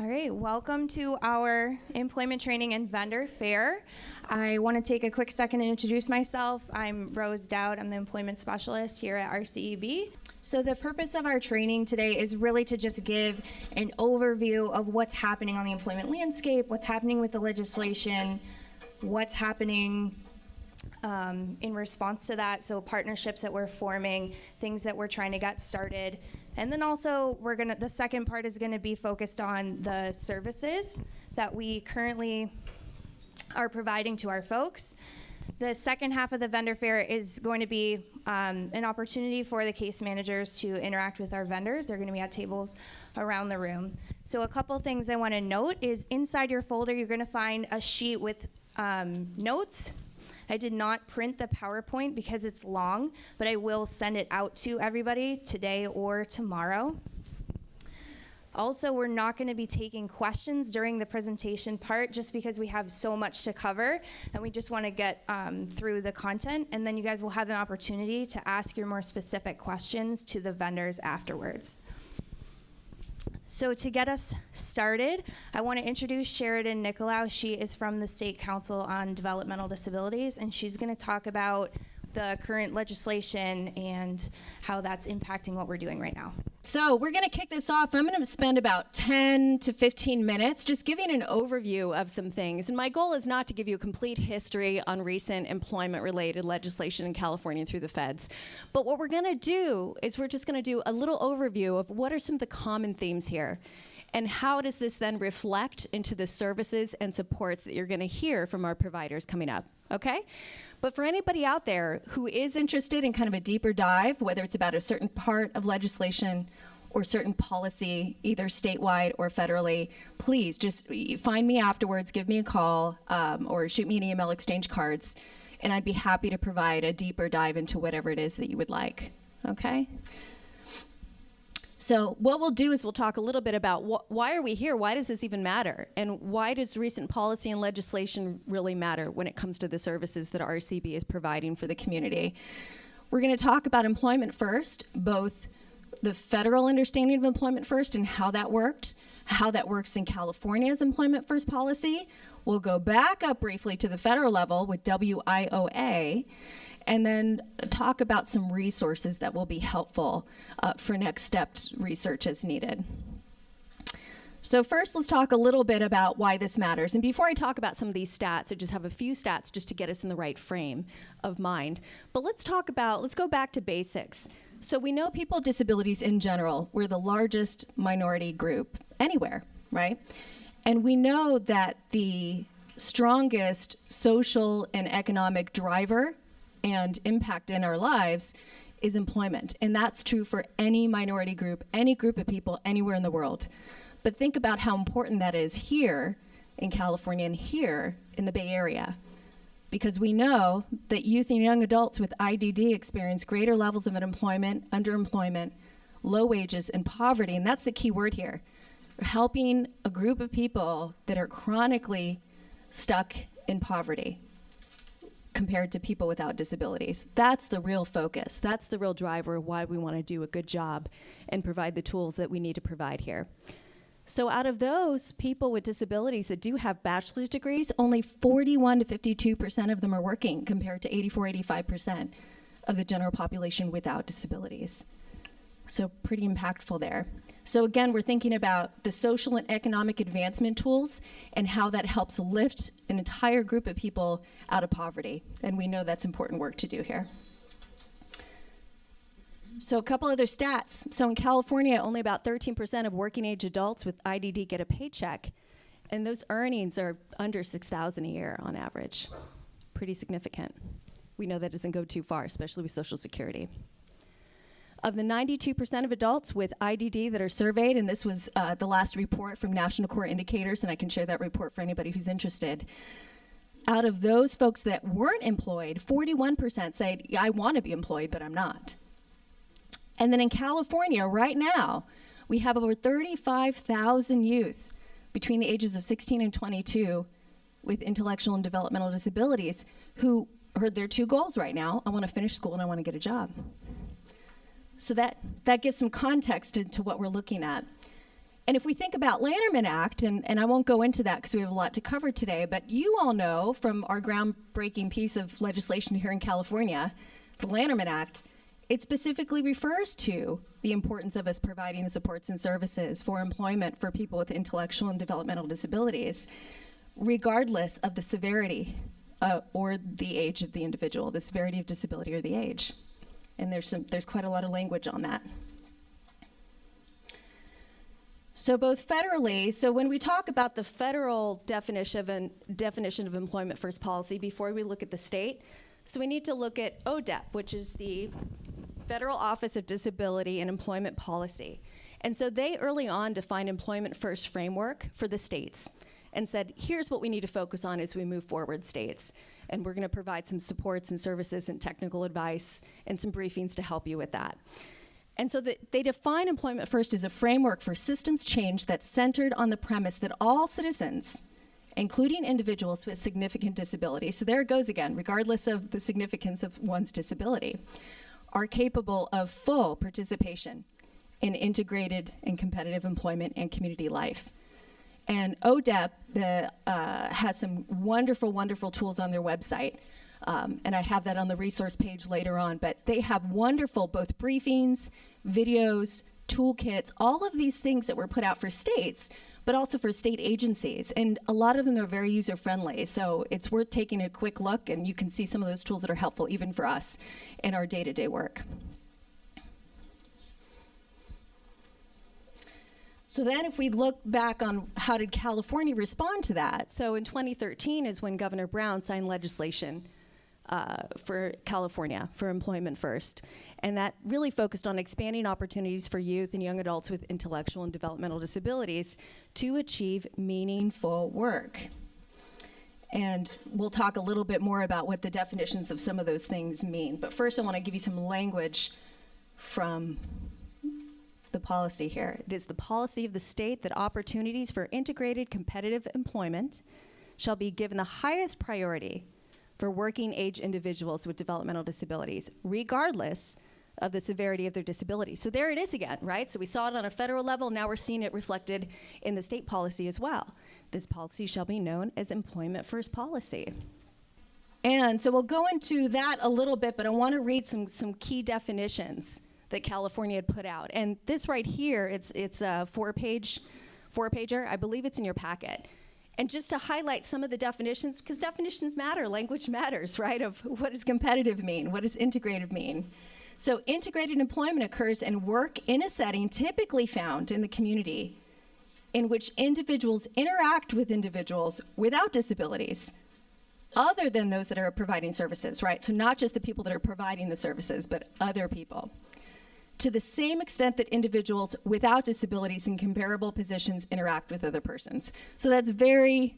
All right, welcome to our employment training and vendor fair. I want to take a quick second and introduce myself. I'm Rose Dowd. I'm the employment specialist here at RCEB. So the purpose of our training today is really to just give an overview of what's happening on the employment landscape, what's happening with the legislation, what's happening in response to that, so partnerships that we're forming, things that we're trying to get started. And then also the second part is gonna be focused on the services that we currently are providing to our folks. The second half of the vendor fair is going to be an opportunity for the case managers to interact with our vendors. They're gonna be at tables around the room. So a couple things I wanna note is inside your folder, you're gonna find a sheet with notes. I did not print the PowerPoint because it's long, but I will send it out to everybody today or tomorrow. Also, we're not going to be taking questions during the presentation part just because we have so much to cover and we just want to get through the content, and then you guys will have an opportunity to ask your more specific questions to the vendors afterwards. So to get us started, I want to introduce Sheridan Nicolau. She is from the State Council on Developmental Disabilities, and she's going to talk about the current legislation and how that's impacting what we're doing right now. So we're going to kick this off. I'm going to spend about 10 to 15 minutes just giving an overview of some things. And my goal is not to give you a complete history on recent employment-related legislation in California through the feds. But what we're going to do is we're just going to do a little overview of what are some of the common themes here. And how does this then reflect into the services and supports that you're going to hear from our providers coming up, okay? But for anybody out there who is interested in kind of a deeper dive, whether it's about a certain part of legislation or certain policy, either statewide or federally, please just find me afterwards, give me a call, or shoot me an email, exchange cards, and I'd be happy to provide a deeper dive into whatever it is that you would like, okay? So what we'll do is we'll talk a little bit about why are we here? Why does this even matter? And why does recent policy and legislation really matter when it comes to the services that RCEB is providing for the community? We're going to talk about employment first, both the federal understanding of employment first and how that worked, how that works in California's employment first policy. We'll go back up briefly to the federal level with WIOA, and then talk about some resources that will be helpful for next steps research as needed. So first, let's talk a little bit about why this matters. And before I talk about some of these stats, I just have a few stats just to get us in the right frame of mind. But let's go back to basics. So we know people with disabilities in general, we're the largest minority group anywhere, right? And we know that the strongest social and economic driver and impact in our lives is employment. And that's true for any minority group, any group of people anywhere in the world. But think about how important that is here in California and here in the Bay Area. Because we know that youth and young adults with IDD experience greater levels of unemployment, underemployment, low wages, and poverty. And that's the key word here. We're helping a group of people that are chronically stuck in poverty compared to people without disabilities. That's the real focus. That's the real driver of why we want to do a good job and provide the tools that we need to provide here. So out of those people with disabilities that do have bachelor's degrees, only 41 to 52% of them are working compared to 84, 85% of the general population without disabilities. So pretty impactful there. So again, we're thinking about the social and economic advancement tools and how that helps lift an entire group of people out of poverty. And we know that's important work to do here. So a couple other stats. So in California, only about 13% of working age adults with IDD get a paycheck. And those earnings are under $6,000 a year on average. Pretty significant. We know that doesn't go too far, especially with Social Security. Of the 92% of adults with IDD that are surveyed, and this was the last report from National Core Indicators, and I can share that report for anybody who's interested. Out of those folks that weren't employed, 41% said, yeah, I want to be employed, but I'm not. And then in California, right now, we have over 35,000 youth between the ages of 16 and 22 with intellectual and developmental disabilities who heard their two goals right now. I want to finish school and I want to get a job. So that gives some context into what we're looking at. And if we think about Lanterman Act, and I won't go into that because we have a lot to cover today, but you all know from our groundbreaking piece of legislation here in California, the Lanterman Act, it specifically refers to the importance of us providing the supports and services for employment for people with intellectual and developmental disabilities, regardless of the severity or the age of the individual, the severity of disability or the age. And there's quite a lot of language on that. So both federally, so when we talk about the federal definition of employment first policy, before we look at the state, so we need to look at ODEP, which is the Federal Office of Disability and Employment Policy. And so they early on defined employment first framework for the states and said, here's what we need to focus on as we move forward, states. And we're going to provide some supports and services and technical advice and some briefings to help you with that. And so they define employment first as a framework for systems change that's centered on the premise that all citizens, including individuals with significant disability, so there it goes again, regardless of the significance of one's disability, are capable of full participation in integrated and competitive employment and community life. And ODEP has some wonderful, wonderful tools on their website. And I have that on the resource page later on, but they have wonderful both briefings, videos, toolkits, all of these things that were put out for states, but also for state agencies. And a lot of them are very user-friendly, so it's worth taking a quick look, and you can see some of those tools that are helpful even for us in our day-to-day work. So then if we look back on how did California respond to that, so in 2013 is when Governor Brown signed legislation for California for employment first. And that really focused on expanding opportunities for youth and young adults with intellectual and developmental disabilities to achieve meaningful work. And we'll talk a little bit more about what the definitions of some of those things mean. But first I want to give you some language from the policy here. It is the policy of the state that opportunities for integrated competitive employment shall be given the highest priority for working age individuals with developmental disabilities, regardless of the severity of their disability. So there it is again, right? So we saw it on a federal level, now we're seeing it reflected in the state policy as well. This policy shall be known as employment first policy. And so we'll go into that a little bit, but I want to read some key definitions that California had put out. And this right here, it's a four-pager. I believe it's in your packet. And just to highlight some of the definitions, because definitions matter, language matters, right? Of what does competitive mean? What does integrative mean? So integrated employment occurs in work in a setting typically found in the community in which individuals interact with individuals without disabilities, other than those that are providing services, right? So not just the people that are providing the services, but other people, to the same extent that individuals without disabilities in comparable positions interact with other persons. So that's very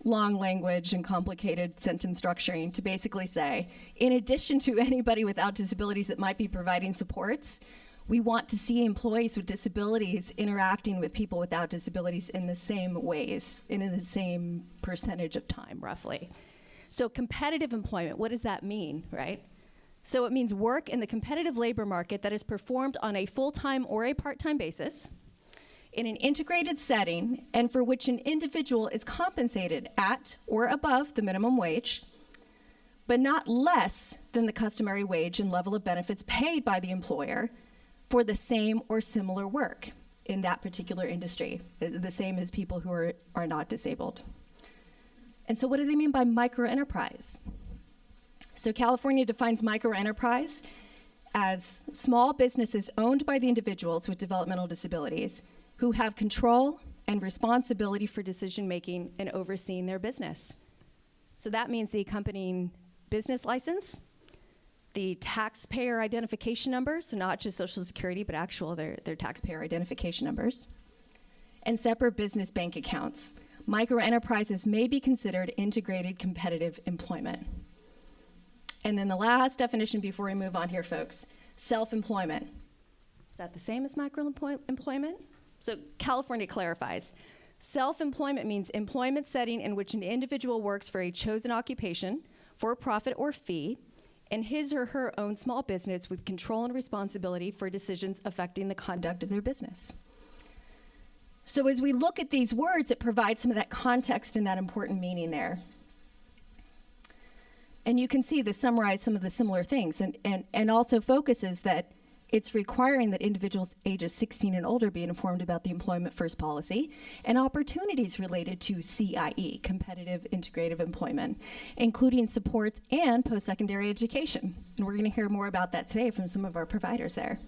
long language and complicated sentence structuring to basically say, in addition to anybody without disabilities that might be providing supports, we want to see employees with disabilities interacting with people without disabilities in the same ways, and in the same percentage of time, roughly. So competitive employment, what does that mean, right? So it means work in the competitive labor market that is performed on a full-time or a part-time basis in an integrated setting and for which an individual is compensated at or above the minimum wage, but not less than the customary wage and level of benefits paid by the employer for the same or similar work in that particular industry, the same as people who are not disabled. And so what do they mean by microenterprise? So California defines microenterprise as small businesses owned by the individuals with developmental disabilities who have control and responsibility for decision-making and overseeing their business. So that means the accompanying business license, the taxpayer identification number, so not just Social Security, but actual their taxpayer identification numbers, and separate business bank accounts. Microenterprises may be considered integrated competitive employment. And then the last definition before we move on here, folks, self-employment. Is that the same as micro-employment? So California clarifies. Self-employment means employment setting in which an individual works for a chosen occupation for profit or fee in his or her own small business with control and responsibility for decisions affecting the conduct of their business. So as we look at these words, it provides some of that context and that important meaning there. And you can see this summarizes some of the similar things, and also focuses that it's requiring that individuals ages 16 and older be informed about the Employment First policy and opportunities related to CIE, competitive integrative employment, including supports and post-secondary education. And we're going to hear more about that today from some of our providers there.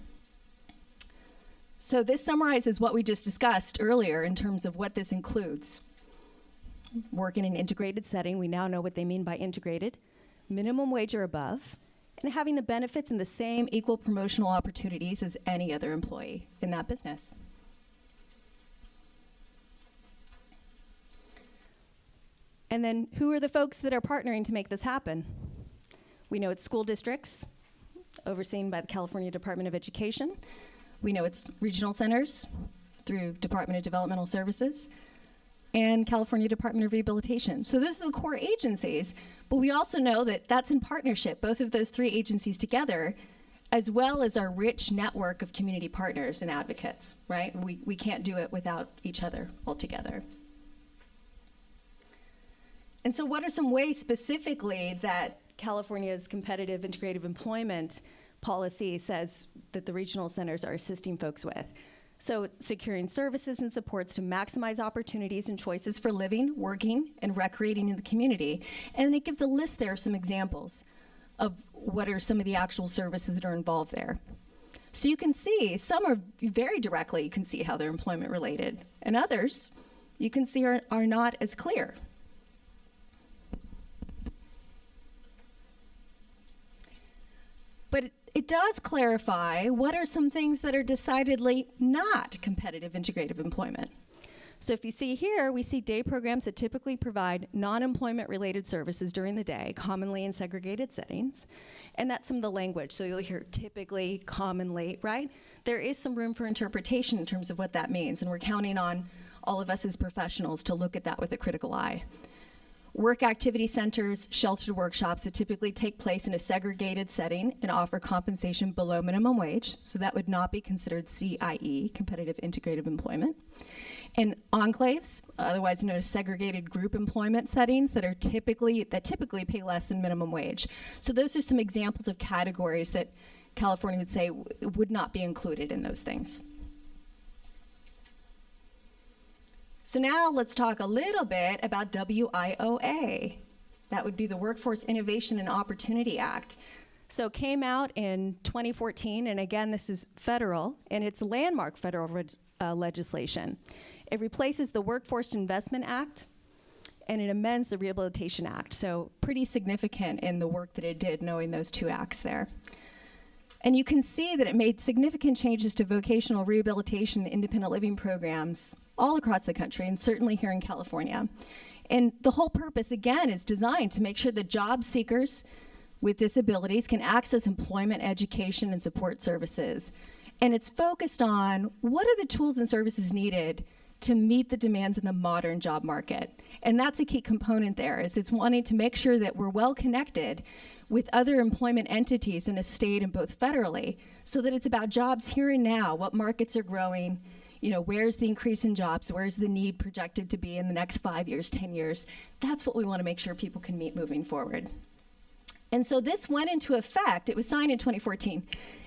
So this summarizes what we just discussed earlier in terms of what this includes. Work in an integrated setting, we now know what they mean by integrated, minimum wage or above, and having the benefits and the same equal promotional opportunities as any other employee in that business. And then who are the folks that are partnering to make this happen? We know it's school districts, overseen by the California Department of Education. We know it's regional centers through Department of Developmental Services and California Department of Rehabilitation. So those are the core agencies, but we also know that that's in partnership, both of those three agencies together, as well as our rich network of community partners and advocates, right? We can't do it without each other altogether. And so what are some ways specifically that California's competitive integrative employment policy says that the regional centers are assisting folks with? So it's securing services and supports to maximize opportunities and choices for living, working, and recreating in the community. And it gives a list there of some examples of what are some of the actual services that are involved there. So you can see some are very directly, you can see how they're employment related, and others you can see are not as clear. But it does clarify what are some things that are decidedly not competitive integrative employment. So if you see here, we see day programs that typically provide non-employment related services during the day, commonly in segregated settings. And that's some of the language. So you'll hear typically, commonly, right? There is some room for interpretation in terms of what that means. And we're counting on all of us as professionals to look at that with a critical eye. Work activity centers, sheltered workshops that typically take place in a segregated setting and offer compensation below minimum wage. So that would not be considered CIE, competitive integrative employment. And enclaves, otherwise known as segregated group employment settings that typically pay less than minimum wage. So those are some examples of categories that California would say would not be included in those things. So now let's talk a little bit about WIOA. That would be the Workforce Innovation and Opportunity Act. So it came out in 2014, and again, this is federal, and it's landmark federal legislation. It replaces the Workforce Investment Act, and it amends the Rehabilitation Act. So pretty significant in the work that it did, knowing those two acts there. And you can see that it made significant changes to vocational rehabilitation and independent living programs all across the country, and certainly here in California. And the whole purpose, again, is designed to make sure that job seekers with disabilities can access employment, education, and support services. And it's focused on what are the tools and services needed to meet the demands in the modern job market. And that's a key component there, is it's wanting to make sure that we're well connected with other employment entities in a state and both federally, so that it's about jobs here and now, what markets are growing, where's the increase in jobs, where's the need projected to be in the next 5 years, 10 years. That's what we want to make sure people can meet moving forward. And so this went into effect, it was signed in 2014,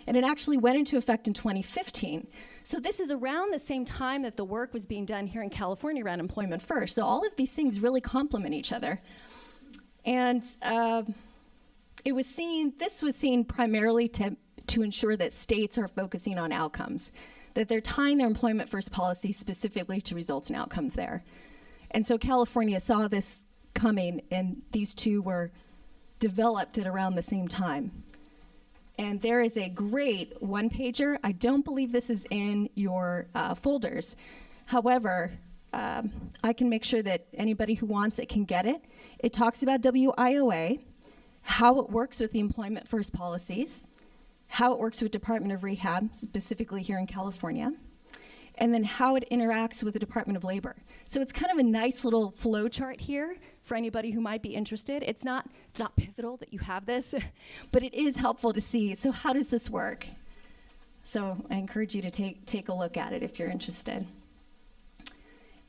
and it actually went into effect in 2015. So this is around the same time that the work was being done here in California around Employment First. So all of these things really complement each other. And this was seen primarily to ensure that states are focusing on outcomes, that they're tying their Employment First policy specifically to results and outcomes there. And so California saw this coming, and these two were developed at around the same time. And there is a great one-pager. I don't believe this is in your folders. However, I can make sure that anybody who wants it can get it. It talks about WIOA, how it works with the Employment First policies, how it works with Department of Rehab, specifically here in California, and then how it interacts with the Department of Labor. So it's kind of a nice little flow chart here for anybody who might be interested. It's not pivotal that you have this, but it is helpful to see, so how does this work? So I encourage you to take a look at it if you're interested.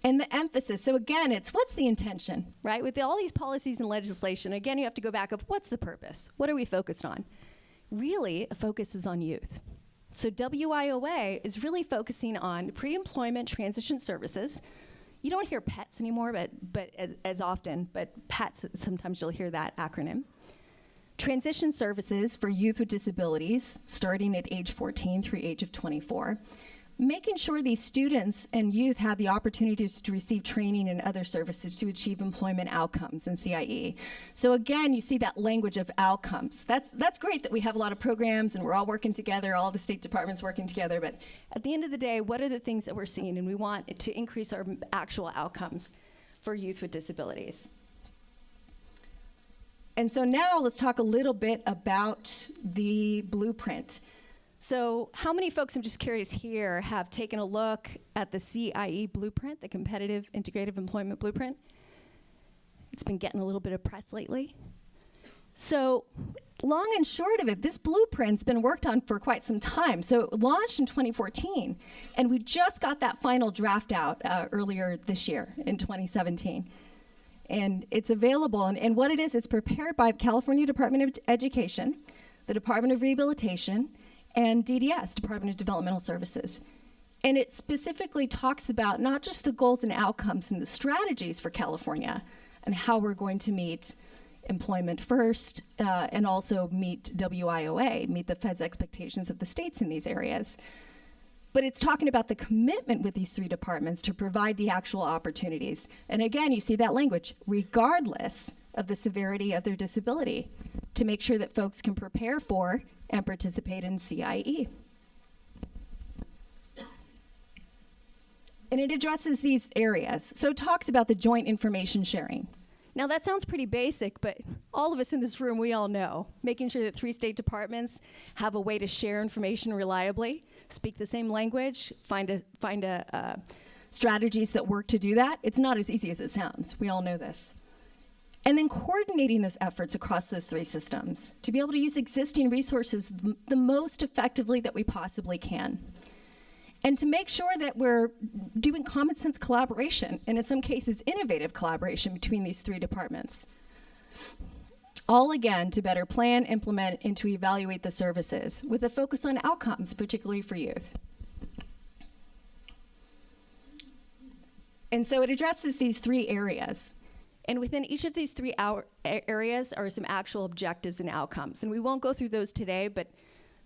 And the emphasis, so again, it's what's the intention, right? With all these policies and legislation, again, you have to go back of what's the purpose? What are we focused on? Really, a focus is on youth. So WIOA is really focusing on pre-employment transition services. You don't hear PETS anymore, but as often, but PETS, sometimes you'll hear that acronym. Transition services for youth with disabilities, starting at age 14 through age of 24. Making sure these students and youth have the opportunities to receive training and other services to achieve employment outcomes in CIE. So again, you see that language of outcomes. That's great that we have a lot of programs and we're all working together, all the state departments working together, but at the end of the day, what are the things that we're seeing? And we want it to increase our actual outcomes for youth with disabilities. And so now let's talk a little bit about the blueprint. So how many folks, I'm just curious here, have taken a look at the CIE blueprint, the Competitive Integrative Employment Blueprint? It's been getting a little bit of press lately. So long and short of it, this blueprint's been worked on for quite some time. So it launched in 2014, and we just got that final draft out earlier this year in 2017. And it's available, and what it is, it's prepared by the California Department of Education, the Department of Rehabilitation, and DDS, Department of Developmental Services. And it specifically talks about not just the goals and outcomes and the strategies for California and how we're going to meet employment first and also meet WIOA, meet the Fed's expectations of the states in these areas. But it's talking about the commitment with these three departments to provide the actual opportunities. And again, you see that language, regardless of the severity of their disability, to make sure that folks can prepare for and participate in CIE. And it addresses these areas. So it talks about the joint information sharing. Now that sounds pretty basic, but all of us in this room, we all know, making sure that three state departments have a way to share information reliably, speak the same language, find strategies that work to do that. It's not as easy as it sounds. We all know this. And then coordinating those efforts across those three systems to be able to use existing resources the most effectively that we possibly can. And to make sure that we're doing common sense collaboration, and in some cases innovative collaboration between these three departments. All again to better plan, implement, and to evaluate the services with a focus on outcomes, particularly for youth. And so it addresses these three areas. And within each of these three areas are some actual objectives and outcomes. And we won't go through those today, but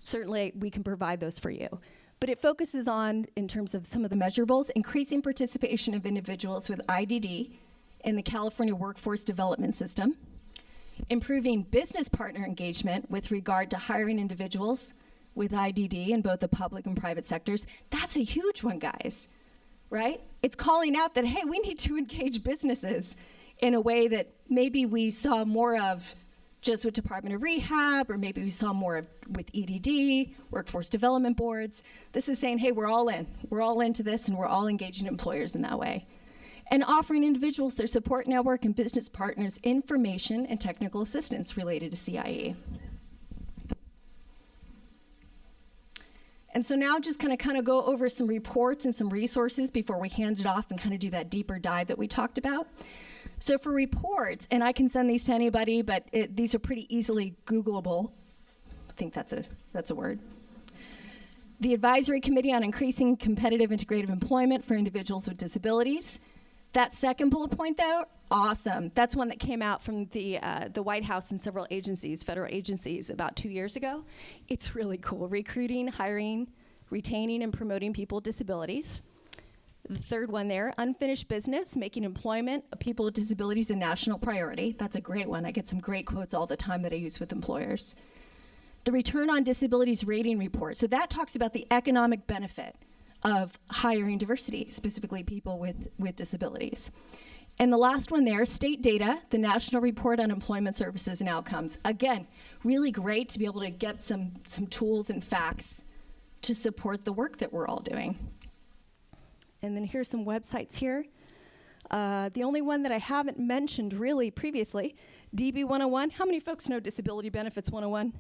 certainly we can provide those for you. But it focuses on, in terms of some of the measurables, increasing participation of individuals with IDD in the California Workforce Development System, improving business partner engagement with regard to hiring individuals with IDD in both the public and private sectors. That's a huge one, guys, right? It's calling out that, hey, we need to engage businesses in a way that maybe we saw more of just with Department of Rehab, or maybe we saw more of with EDD, workforce development boards. This is saying, hey, we're all in. We're all into this, and we're all engaging employers in that way. And offering individuals their support network and business partners information and technical assistance related to CIE. And so now just kind of go over some reports and some resources before we hand it off and kind of do that deeper dive that we talked about. So for reports, and I can send these to anybody, but these are pretty easily Googleable. I think that's a word. The Advisory Committee on Increasing Competitive Integrative Employment for Individuals with Disabilities. That second bullet point, though, awesome. That's one that came out from the White House and several agencies, federal agencies, about 2 years ago. It's really cool. Recruiting, hiring, retaining, and promoting people with disabilities. The third one there, unfinished business, making employment of people with disabilities a national priority. That's a great one. I get some great quotes all the time that I use with employers. The Return on Disabilities Rating Report. So that talks about the economic benefit of hiring diversity, specifically people with disabilities. And the last one there, state data, the National Report on Employment Services and Outcomes. Again, really great to be able to get some tools and facts to support the work that we're all doing. And then here's some websites here. The only one that I haven't mentioned really previously, DB 101. How many folks know Disability Benefits 101?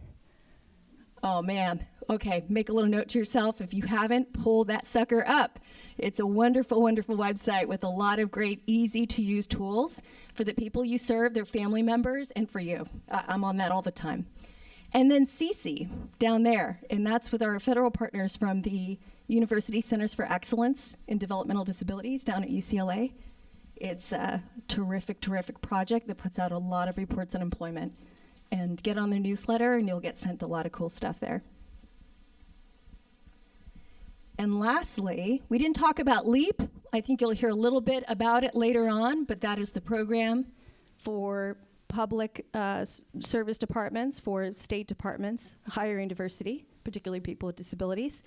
Oh man, okay, make a little note to yourself. If you haven't, pull that sucker up. It's a wonderful, wonderful website with a lot of great, easy to use tools for the people you serve, their family members, and for you. I'm on that all the time. And then CC down there, and that's with our federal partners from the University Centers for Excellence in Developmental Disabilities down at UCLA. It's a terrific, terrific project that puts out a lot of reports on employment. And get on their newsletter and you'll get sent a lot of cool stuff there. And lastly, we didn't talk about LEAP. I think you'll hear a little bit about it later on, but that is the program for public service departments, for state departments, hiring diversity, particularly people with disabilities.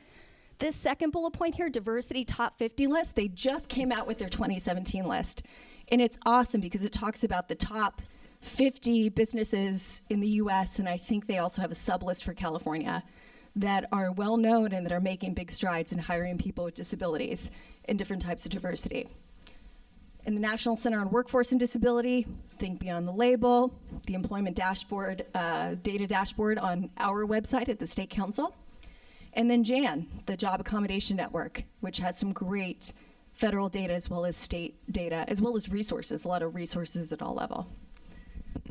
This second bullet point here, diversity top 50 list, they just came out with their 2017 list. And it's awesome because it talks about the top 50 businesses in the US, and I think they also have a sub-list for California, that are well known and that are making big strides in hiring people with disabilities and different types of diversity. In the National Center on Workforce and Disability, think beyond the label, the employment dashboard, data dashboard on our website at the State Council. And then JAN, the Job Accommodation Network, which has some great federal data as well as state data, as well as resources, a lot of resources at all levels.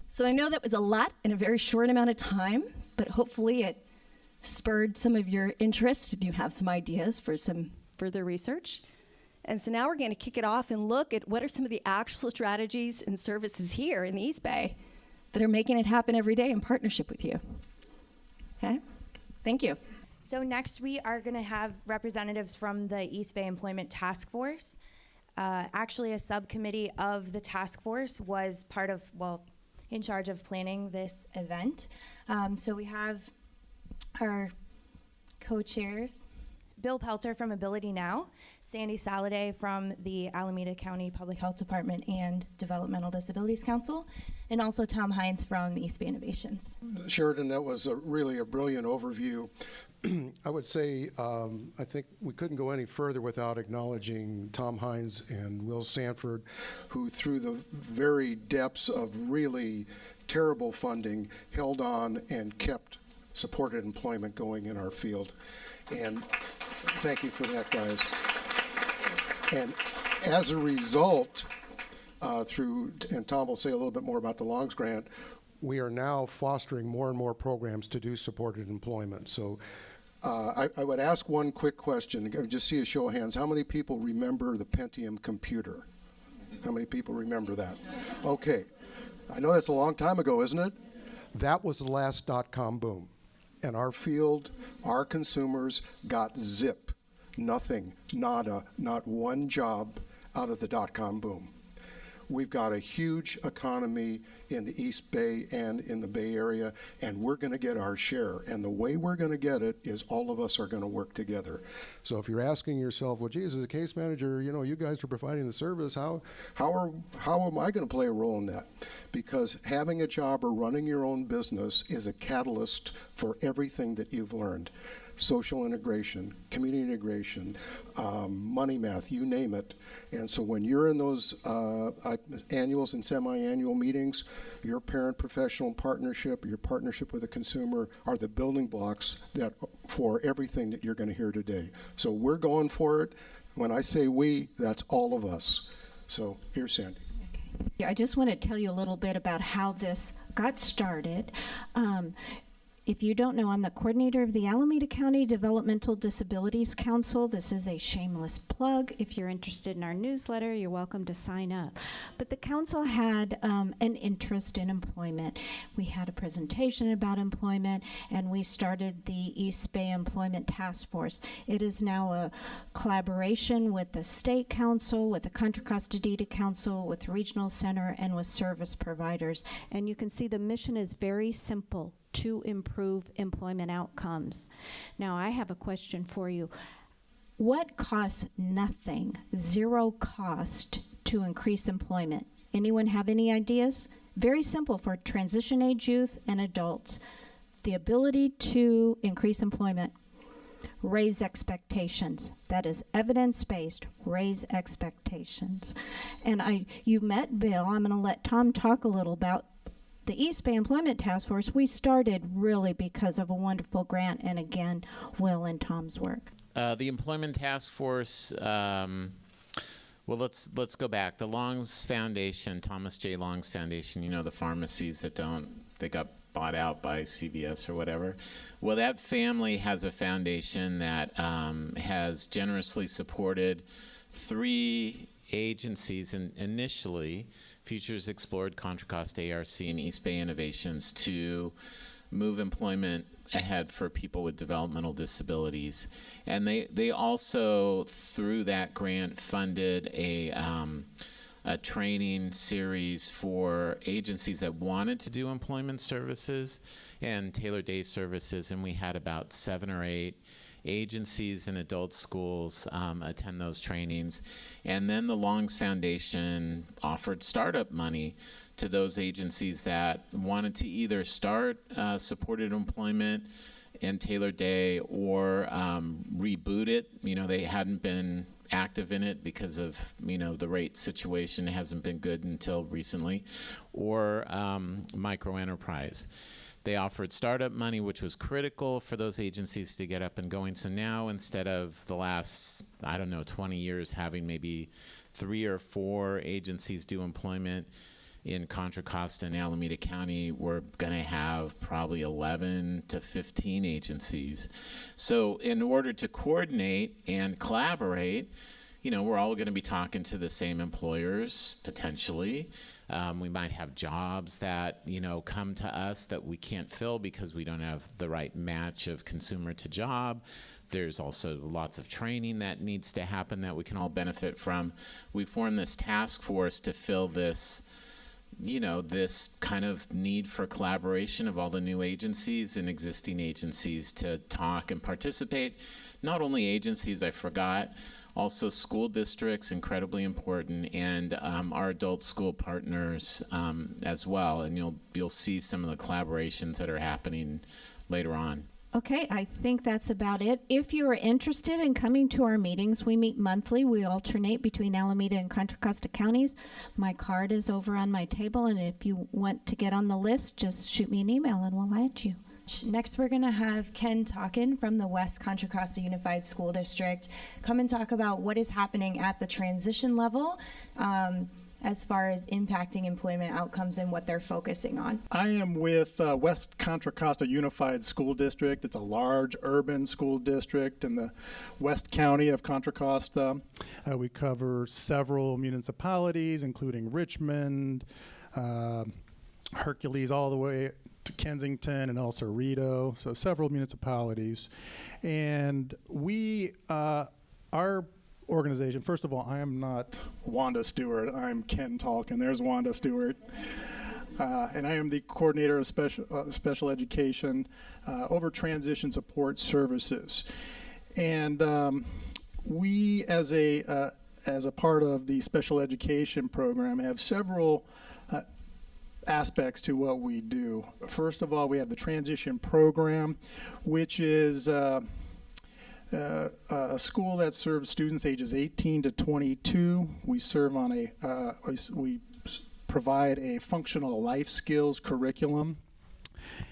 So I know that was a lot in a very short amount of time, but hopefully it spurred some of your interest and you have some ideas for some further research. And so now we're going to kick it off and look at what are some of the actual strategies and services here in the East Bay that are making it happen every day in partnership with you. Okay? Thank you. So next we are going to have representatives from the East Bay Employment Task Force. Actually, a subcommittee of the task force was in charge of planning this event. So we have our co-chairs, Bill Pelter from Ability Now, Sandy Saladay from the Alameda County Public Health Department and Developmental Disabilities Council, and also Tom Hines from East Bay Innovations. Sheridan, that was really a brilliant overview. I would say I think we couldn't go any further without acknowledging Tom Hines and Will Sanford, who through the very depths of really terrible funding held on and kept supported employment going in our field. And thank you for that, guys. And as a result, and Tom will say a little bit more about the Longs Grant, we are now fostering more and more programs to do supported employment. So I would ask one quick question. I just see a show of hands. How many people remember the Pentium computer? How many people remember that? Okay. I know that's a long time ago, isn't it? That was the last dot-com boom. And our field, our consumers got zip, nothing, nada, not one job out of the dot-com boom. We've got a huge economy in the East Bay and in the Bay Area, and we're going to get our share. And the way we're going to get it is all of us are going to work together. So if you're asking yourself, well, geez, as a case manager, you guys are providing the service, how am I going to play a role in that? Because having a job or running your own business is a catalyst for everything that you've learned. Social integration, community integration, money math, you name it. And so when you're in those annuals and semi-annual meetings, your parent-professional partnership, your partnership with the consumer are the building blocks for everything that you're going to hear today. So we're going for it. When I say we, that's all of us. So here's Sandy. Okay. I just want to tell you a little bit about how this got started. If you don't know, I'm the coordinator of the Alameda County Developmental Disabilities Council. This is a shameless plug. If you're interested in our newsletter, you're welcome to sign up. But the council had an interest in employment. We had a presentation about employment, and we started the East Bay Employment Task Force. It is now a collaboration with the State Council, with the Contra Costa Dita Council, with the Regional Center, and with service providers. And you can see the mission is very simple: to improve employment outcomes. Now, I have a question for you. What costs nothing, zero cost, to increase employment? Anyone have any ideas? Very simple for transition age youth and adults. The ability to increase employment. Raise expectations. That is evidence-based. Raise expectations. And you met Bill. I'm going to let Tom talk a little the East Bay Employment Task Force, we started really because of a wonderful grant and, again, Will and Tom's work. The Employment Task Force, well, let's go back. The Longs Foundation, Thomas J. Longs Foundation, the pharmacies that got bought out by CVS or whatever. Well, that family has a foundation that has generously supported 3 agencies, initially Futures Explored, Contra Costa ARC, and East Bay Innovations, to move employment ahead for people with developmental disabilities. And they also, through that grant, funded a training series for agencies that wanted to do employment services and tailored day services, and we had about 7 or 8 agencies and adult schools attend those trainings. And then the Longs Foundation offered startup money to those agencies that wanted to either start supported employment and tailored day or reboot it. They hadn't been active in it because of the rate situation hasn't been good until recently, or micro enterprise. They offered startup money, which was critical for those agencies to get up and going. So now, instead of the last 20 years having maybe 3 or 4 agencies do employment in Contra Costa and Alameda County, we're going to have probably 11 to 15 agencies. So in order to coordinate and collaborate, we're all going to be talking to the same employers, potentially. We might have jobs that, come to us that we can't fill because we don't have the right match of consumer to job. There's also lots of training that needs to happen that we can all benefit from. We formed this task force to fill this this kind of need for collaboration of all the new agencies and existing agencies to talk and participate. Not only agencies, I forgot, also school districts, incredibly important, and our adult school partners as well. And you'll see some of the collaborations that are happening later on. Okay, I think that's about it. If you are interested in coming to our meetings, we meet monthly. We alternate between Alameda and Contra Costa counties. My card is over on my table, and if you want to get on the list, just shoot me an email and we'll add you. Next, we're going to have Ken Talkin from the West Contra Costa Unified School District come and talk about what is happening at the transition level as far as impacting employment outcomes and what they're focusing on. I am with West Contra Costa Unified School District. It's a large urban school district in the West County of Contra Costa. We cover several municipalities, including Richmond, Hercules, all the way to Kensington and El Cerrito, so several municipalities. And we, our organization, first of all, I am not Wanda Stewart, I'm Ken Talkin. There's Wanda Stewart. And I am the coordinator of special education over transition support services. And we, as a part of the special education program, have several aspects to what we do. First of all, we have the transition program, which is a school that serves students ages 18 to 22. We serve on we provide a functional life skills curriculum,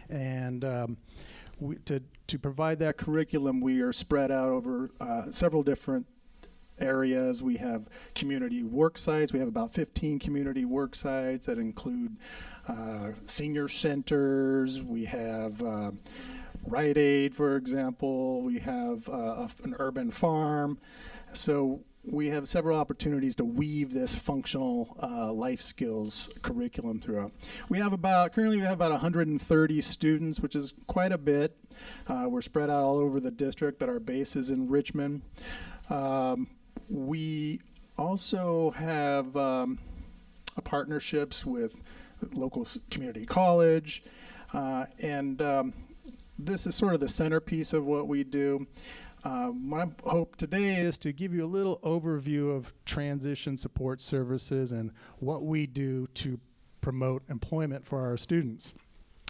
and to provide that curriculum, we are spread out over several different areas. We have community work sites. We have about 15 community work sites that include senior centers. We have Rite Aid, for example. We have an urban farm. So we have several opportunities to weave this functional life skills curriculum throughout. Currently we have about 130 students, which is quite a bit. We're spread out all over the district, but our base is in Richmond. We also have partnerships with local community college, and this is sort of the centerpiece of what we do. My hope today is to give you a little overview of transition support services and what we do to promote employment for our students.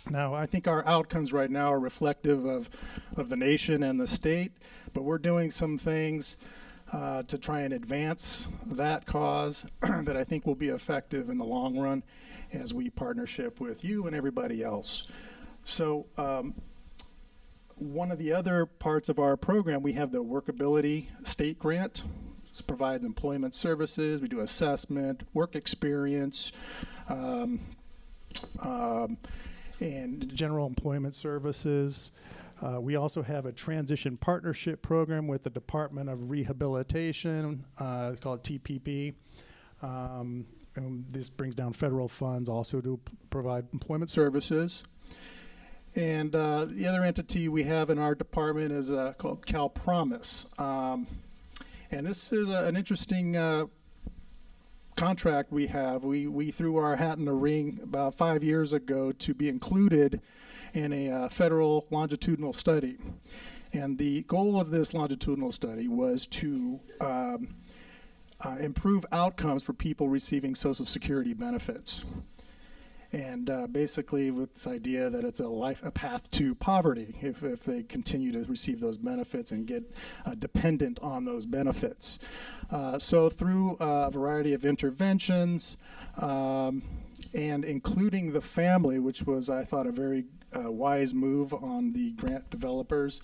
Now, I think our outcomes right now are reflective of the nation and the state, but we're doing some things to try and advance that cause that I think will be effective in the long run. as we partnership with you and everybody else. So one of the other parts of our program, we have the Workability State Grant. This provides employment services. We do assessment, work experience, and general employment services. We also have a transition partnership program with the Department of Rehabilitation called TPP. And this brings down federal funds also to provide employment services. And the other entity we have in our department is called Cal Promise. And this is an interesting contract we have. We threw our hat in the ring about 5 years ago to be included in a federal longitudinal study. And the goal of this longitudinal study was to improve outcomes for people receiving Social Security benefits. And basically with this idea that it's a path to poverty if they continue to receive those benefits and get dependent on those benefits. So through a variety of interventions and including the family, which was, I thought, a very wise move on the grant developers,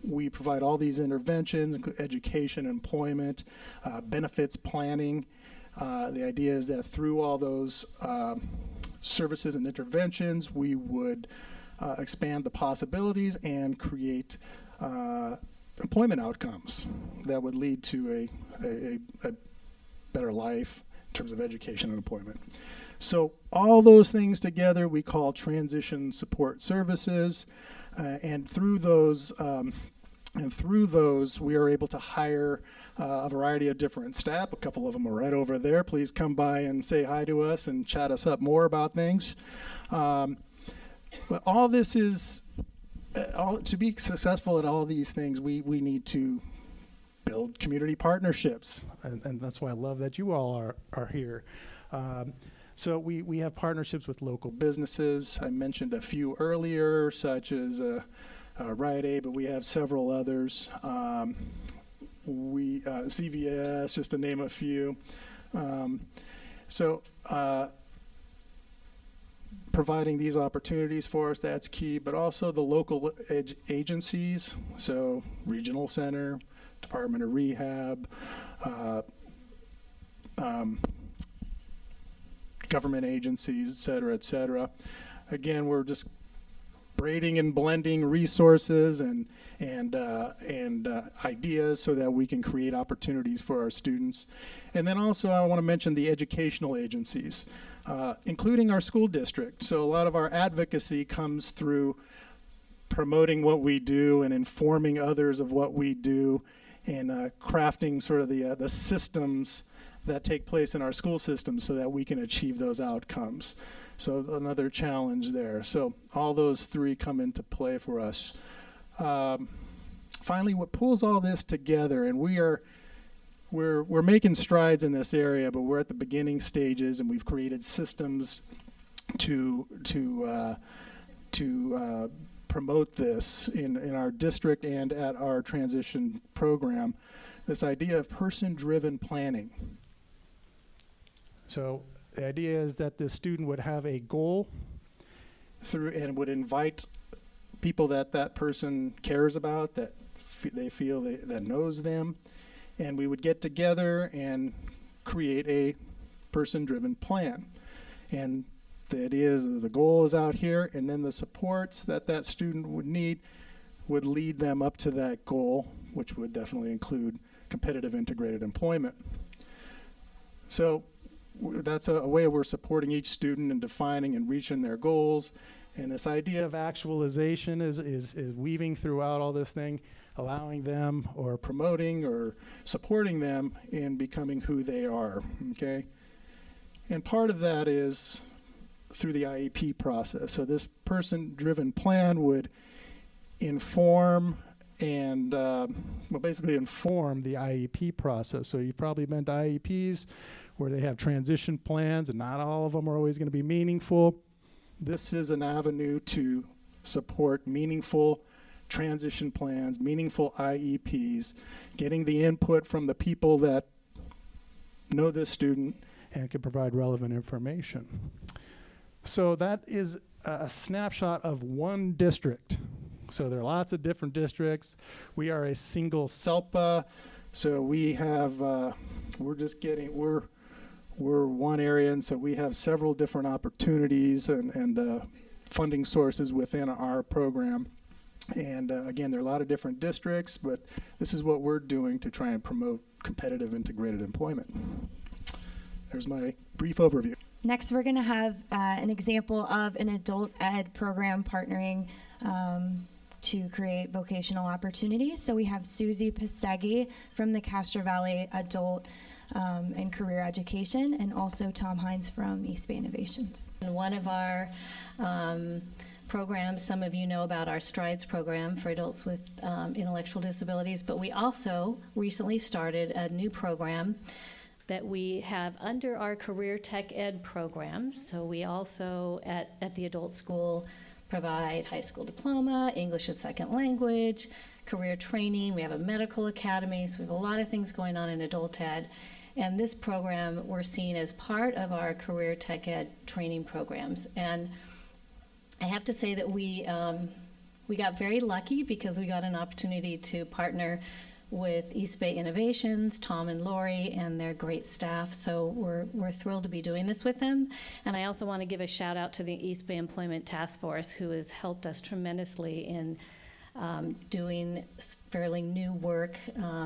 we provide all these interventions, including education, employment, benefits planning. The idea is that through all those services and interventions, we would expand the possibilities and create employment outcomes that would lead to a better life in terms of education and employment. So all those things together we call transition support services, and through those we are able to hire a variety of different staff. A couple of them are right over there. Please come by and say hi to us and chat us up more about things. But all this is, to be successful at all these things, we need to build community partnerships. And that's why I love that you all are here. So we have partnerships with local businesses. I mentioned a few earlier, such as Rite Aid, but we have several others. CVS, just to name a few. Providing these opportunities for us, that's key, but also the local agencies, so Regional Center, Department of Rehab, government agencies, et cetera, et cetera. Again, we're just braiding and blending resources and ideas so that we can create opportunities for our students. And then also I want to mention the educational agencies, including our school district. So a lot of our advocacy comes through promoting what we do and informing others of what we do and crafting sort of the systems that take place in our school system so that we can achieve those outcomes. So another challenge there. So all those three come into play for us. Finally, what pulls all this together, and we're making strides in this area, but we're at the beginning stages, and we've created systems to promote this in our district and at our transition program. This idea of person-driven planning. So the idea is that the student would have a goal and would invite people that person cares about, that they feel that knows them, and we would get together and create a person-driven plan. And the idea is that the goal is out here, and then the supports that student would need would lead them up to that goal, which would definitely include competitive integrated employment. So that's a way we're supporting each student in defining and reaching their goals. And this idea of actualization is weaving throughout all this thing, allowing them or promoting or supporting them in becoming who they are, okay? And part of that is through the IEP process. So this person-driven plan would inform and basically inform the IEP process. So you've probably been to IEPs where they have transition plans, and not all of them are always going to be meaningful. This is an avenue to support meaningful transition plans, meaningful IEPs, getting the input from the people that know this student and can provide relevant information. So that is a snapshot of one district. So there are lots of different districts. We are a single SELPA, so we have, we're one area, and so we have several different opportunities and funding sources within our program. And again, there are a lot of different districts, but this is what we're doing to try and promote competitive integrated employment. There's my brief overview. Next, we're going to have an example of an adult ed program partnering to create vocational opportunities. So we have Susie Piseggi from the Castro Valley Adult and Career Education, and also Tom Hines from East Bay Innovations. And one of our programs, some of you know about our STRIDES program for adults with intellectual disabilities, but we also recently started a new program that we have under our career tech ed programs. So we also at the adult school provide high school diploma, English as second language, career training. We have a medical academy, so we have a lot of things going on in adult ed. And this program we're seeing as part of our career tech ed training programs. And I have to say that we got very lucky because we got an opportunity to partner with East Bay Innovations, Tom and Lori, and their great staff. So we're thrilled to be doing this with them. And I also want to give a shout out to the East Bay Employment Task Force, who has helped us tremendously in doing fairly new work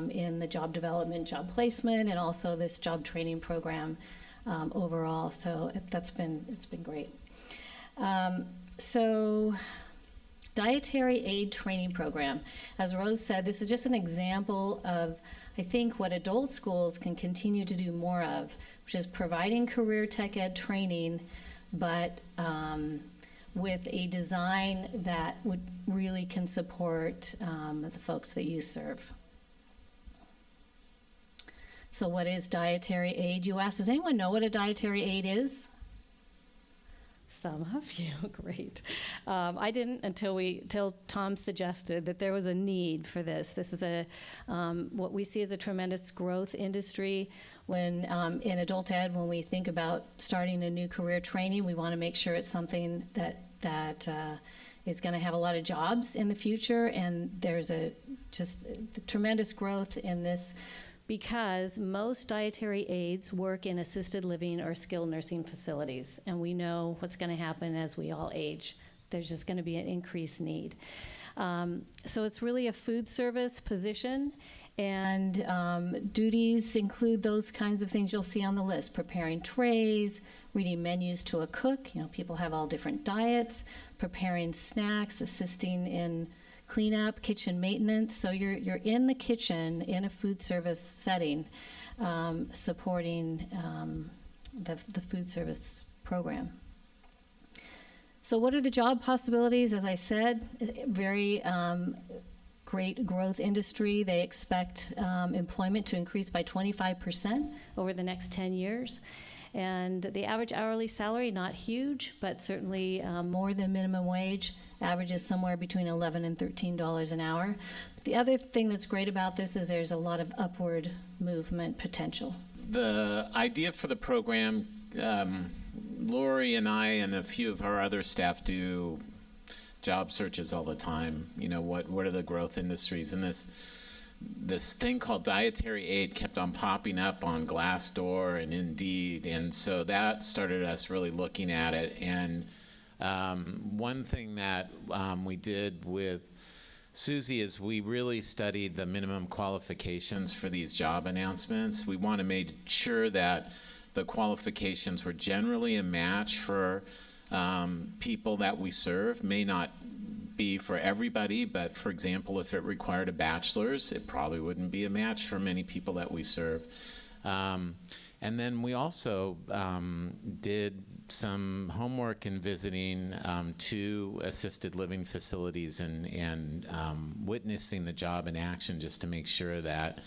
in the job development, job placement, and also this job training program overall. So it's been great. So dietary aid training program. As Rose said, this is just an example of, I think, what adult schools can continue to do more of, which is providing career tech ed training, but with a design that would really can support the folks that you serve. So what is dietary aid, you ask? Does anyone know what a dietary aid is? Some of you, great. I didn't until Tom suggested that there was a need for this. This is what we see as a tremendous growth industry. When in adult ed, when we think about starting a new career training, we want to make sure it's something that is going to have a lot of jobs in the future. And there's just tremendous growth in this, because most dietary aides work in assisted living or skilled nursing facilities. And we know what's going to happen as we all age. There's just going to be an increased need. So it's really a food service position, and duties include those kinds of things you'll see on the list: preparing trays, reading menus to a cook. You know, people have all different diets, preparing snacks, assisting in cleanup, kitchen maintenance. So you're in the kitchen in a food service setting, supporting the food service program. So what are the job possibilities? As I said, very great growth industry. They expect employment to increase by 25% over the next 10 years. And the average hourly salary, not huge, but certainly more than minimum wage. Average is somewhere between $11 and $13 an hour. But the other thing that's great about this is there's a lot of upward movement potential. The idea for the program, Lori and I and a few of our other staff do job searches all the time. You know, what are the growth industries? And this thing called dietary aid kept on popping up on Glassdoor and Indeed, and so that started us really looking at it. And one thing that we did with Susie is we really studied the minimum qualifications for these job announcements. We want to make sure that the qualifications were generally a match for people that we serve. May not be for everybody, but for example, if it required a bachelor's, it probably wouldn't be a match for many people that we serve. And then we also did some homework in visiting 2 assisted living facilities and witnessing the job in action, just to make sure that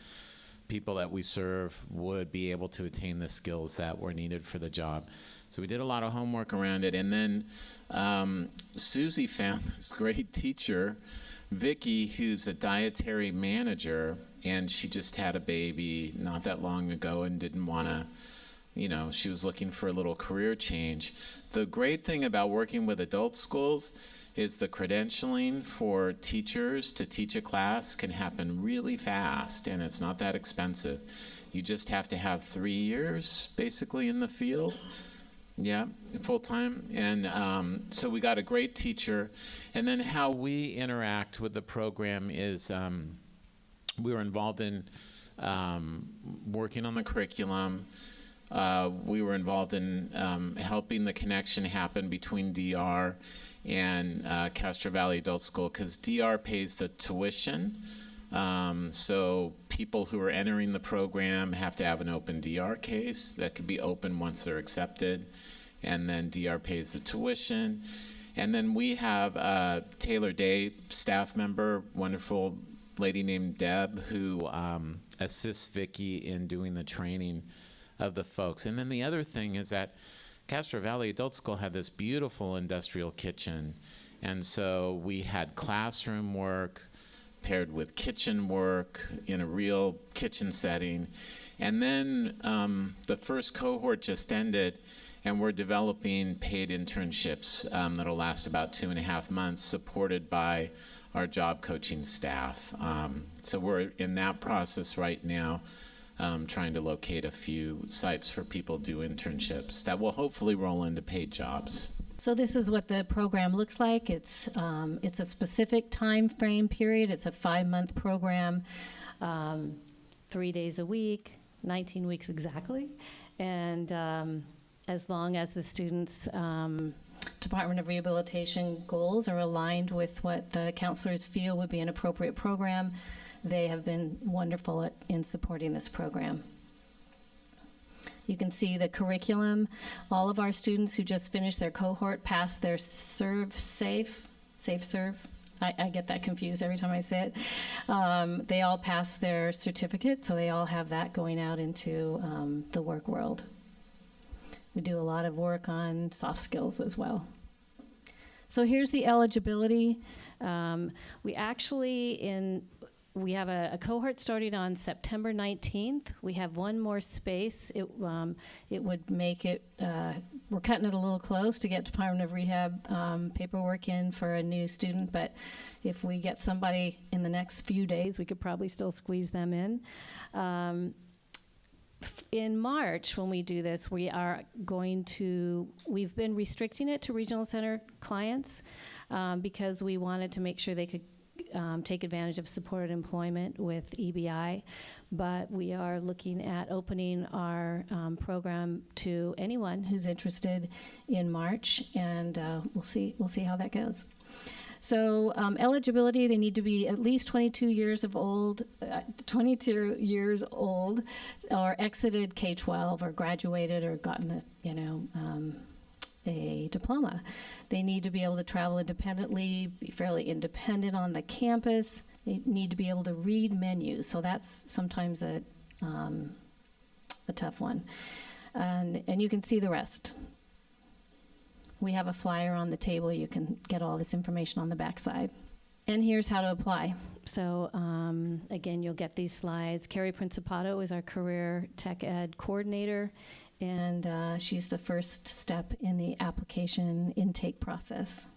people that we serve would be able to attain the skills that were needed for the job. So we did a lot of homework around it. And then Susie found this great teacher, Vicki, who's a dietary manager, and she just had a baby not that long ago and didn't want to she was looking for a little career change. The great thing about working with adult schools is the credentialing for teachers to teach a class can happen really fast, and it's not that expensive. You just have to have 3 years basically in the field. Yeah, full time. And so we got a great teacher. And then how we interact with the program is we were involved in working on the curriculum. We were involved in helping the connection happen between DR and Castro Valley Adult School, because DR pays the tuition. So people who are entering the program have to have an open DR case that could be open once they're accepted, and then DR pays the tuition. And then we have a Taylor Day staff member, wonderful lady named Deb, who assists Vicki in doing the training of the folks. And then the other thing is that Castro Valley Adult School had this beautiful industrial kitchen, and so we had classroom work paired with kitchen work in a real kitchen setting. And then the first cohort just ended, and we're developing paid internships that'll last about 2.5 months, supported by our job coaching staff. So we're in that process right now, trying to locate a few sites for people to do internships that will hopefully roll into paid jobs. So this is what the program looks like. It's a specific time frame period. It's a 5-month program, 3 days a week, 19 weeks exactly. And as long as the students' Department of Rehabilitation goals are aligned with what the counselors feel would be an appropriate program, they have been wonderful in supporting this program. You can see the curriculum. All of our students who just finished their cohort passed their safe serve. I get that confused every time I say it. They all passed their certificate, so they all have that going out into the work world. We do a lot of work on soft skills as well. So here's the eligibility. We have a cohort starting on September 19th. We have one more space. It would make it, we're cutting it a little close to get Department of Rehab paperwork in for a new student, but if we get somebody in the next few days, we could probably still squeeze them in. In March, when we do this, we've been restricting it to regional center clients because we wanted to make sure they could take advantage of supported employment with EBI, but we are looking at opening our program to anyone who's interested in March, and we'll see how that goes. So eligibility, they need to be at least 22 years old, or exited K-12, or graduated, or gotten a diploma. They need to be able to travel independently, be fairly independent on the campus. They need to be able to read menus, so that's sometimes a tough one. And you can see the rest. We have a flyer on the table. You can get all this information on the back side. And here's how to apply. So again, you'll get these slides. Carrie Principato is our career tech ed coordinator, and she's the first step in the application intake process.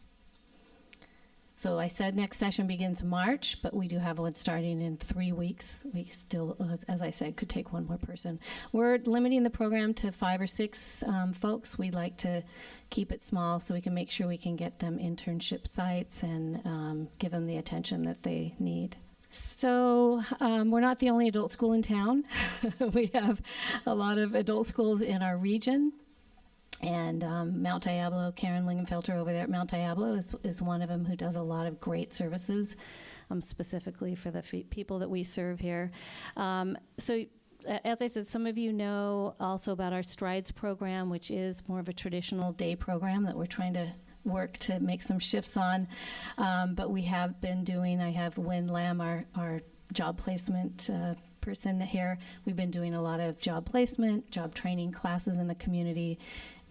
So I said next session begins March, but we do have one starting in 3 weeks. We still, as I said, could take one more person. We're limiting the program to 5 or 6 folks. We'd like to keep it small so we can make sure we can get them internship sites and give them the attention that they need. So we're not the only adult school in town. We have a lot of adult schools in our region. And Mount Diablo, Karen Lingenfelter over there at Mount Diablo is one of them who does a lot of great services, specifically for the people that we serve here. So as I said, some of you know also about our Strides program, which is more of a traditional day program that we're trying to work to make some shifts on. But we have been doing, I have Wynn Lamb, our job placement person here. We've been doing a lot of job placement, job training classes in the community,